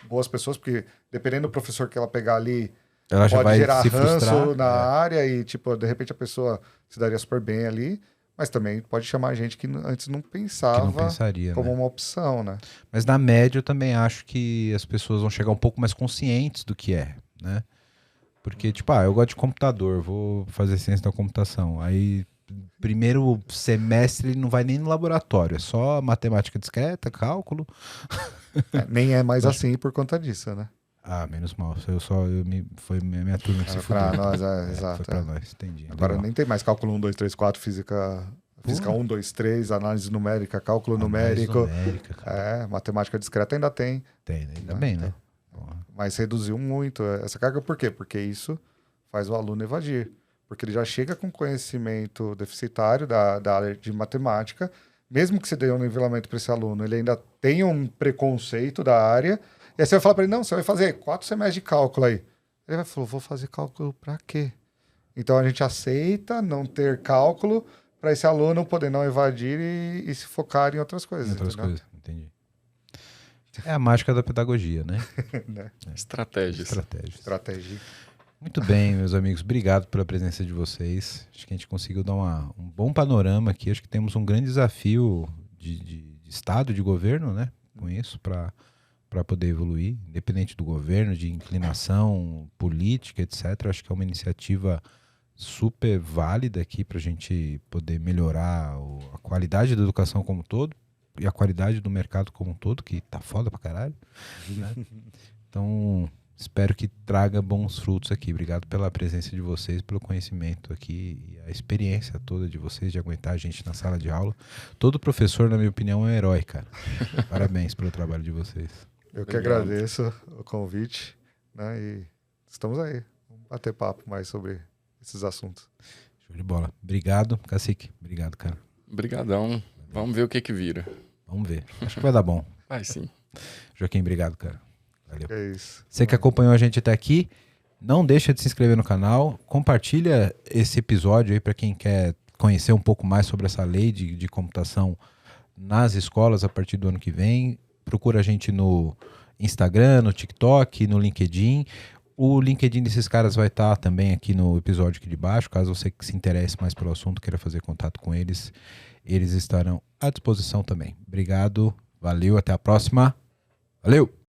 boas pessoas, porque dependendo do professor que ela pegar ali, Ela já pode vai gerar se ranço frustrar. na área e, tipo, de repente a pessoa se daria super bem ali, mas também pode chamar gente que antes não Que pensava não pensaria, como né? uma opção, né? Mas na média eu também acho que as pessoas vão chegar um pouco mais conscientes do que é, né? Porque, tipo, eu gosto de computador, vou fazer ciência da computação. Aí, primeiro semestre, ele não vai nem no laboratório, é só matemática discreta, cálculo. Nem é mais assim por conta disso, né? Ah, menos mal. Foi minha turma que se Pra fudeu. nós, Foi exato. pra nós, entendi. Agora Legal. nem tem mais cálculo 1, 2, 3, 4, física 1, 2, 3, análise numérica, cálculo numérico. Numérica, cara. Matemática discreta ainda tem, Tem, ainda bem, né? mas reduziu muito essa carga. Por quê? Porque isso faz o aluno evadir. Porque ele já chega com conhecimento deficitário da área de matemática, mesmo que você dê um nivelamento para esse aluno, ele ainda tem um preconceito da área, e aí você vai falar para ele, não, você vai fazer 4 semestres de cálculo aí. Ele vai falar, vou fazer cálculo para quê? Então a gente aceita não ter cálculo para esse aluno poder não evadir e se focar em outras coisas. Em outras entendeu? coisas, entendi. É a mágica da pedagogia, né? Estratégias. Estratégia. Muito bem, meus amigos. Obrigado pela presença de vocês. Acho que a gente conseguiu dar um bom panorama aqui. Acho que temos um grande desafio de Estado, de governo, né? Com isso, para poder evoluir, independente do governo, de inclinação política, etc. Acho que é uma iniciativa super válida aqui para a gente poder melhorar a qualidade da educação como um todo e a qualidade do mercado como um todo, que tá foda pra caralho. Né? Então, espero que traga bons frutos aqui. Obrigado pela presença de vocês, pelo conhecimento aqui e a experiência toda de vocês de aguentar a gente na sala de aula. Todo professor, na minha opinião, é um herói, cara. Parabéns pelo trabalho de vocês. Eu que agradeço o convite, né? E estamos aí. Vamos bater papo mais sobre esses assuntos. Show de bola. Obrigado, Cacique. Obrigado, cara. Obrigadão. Vamos ver o que vira. Vamos ver. Acho que vai dar bom. Vai sim. Joaquim, obrigado, cara. Valeu. É isso. Você que acompanhou a gente até aqui, não deixa de se inscrever no canal, compartilha esse episódio aí para quem quer conhecer um pouco mais sobre essa lei de computação nas escolas a partir do ano que vem. Procura a gente no Instagram, no TikTok, no LinkedIn. O LinkedIn desses caras vai estar também aqui no episódio aqui de baixo, caso você que se interesse mais pelo assunto, queira fazer contato com eles, eles estarão à disposição também. Obrigado, valeu, até a próxima. Valeu!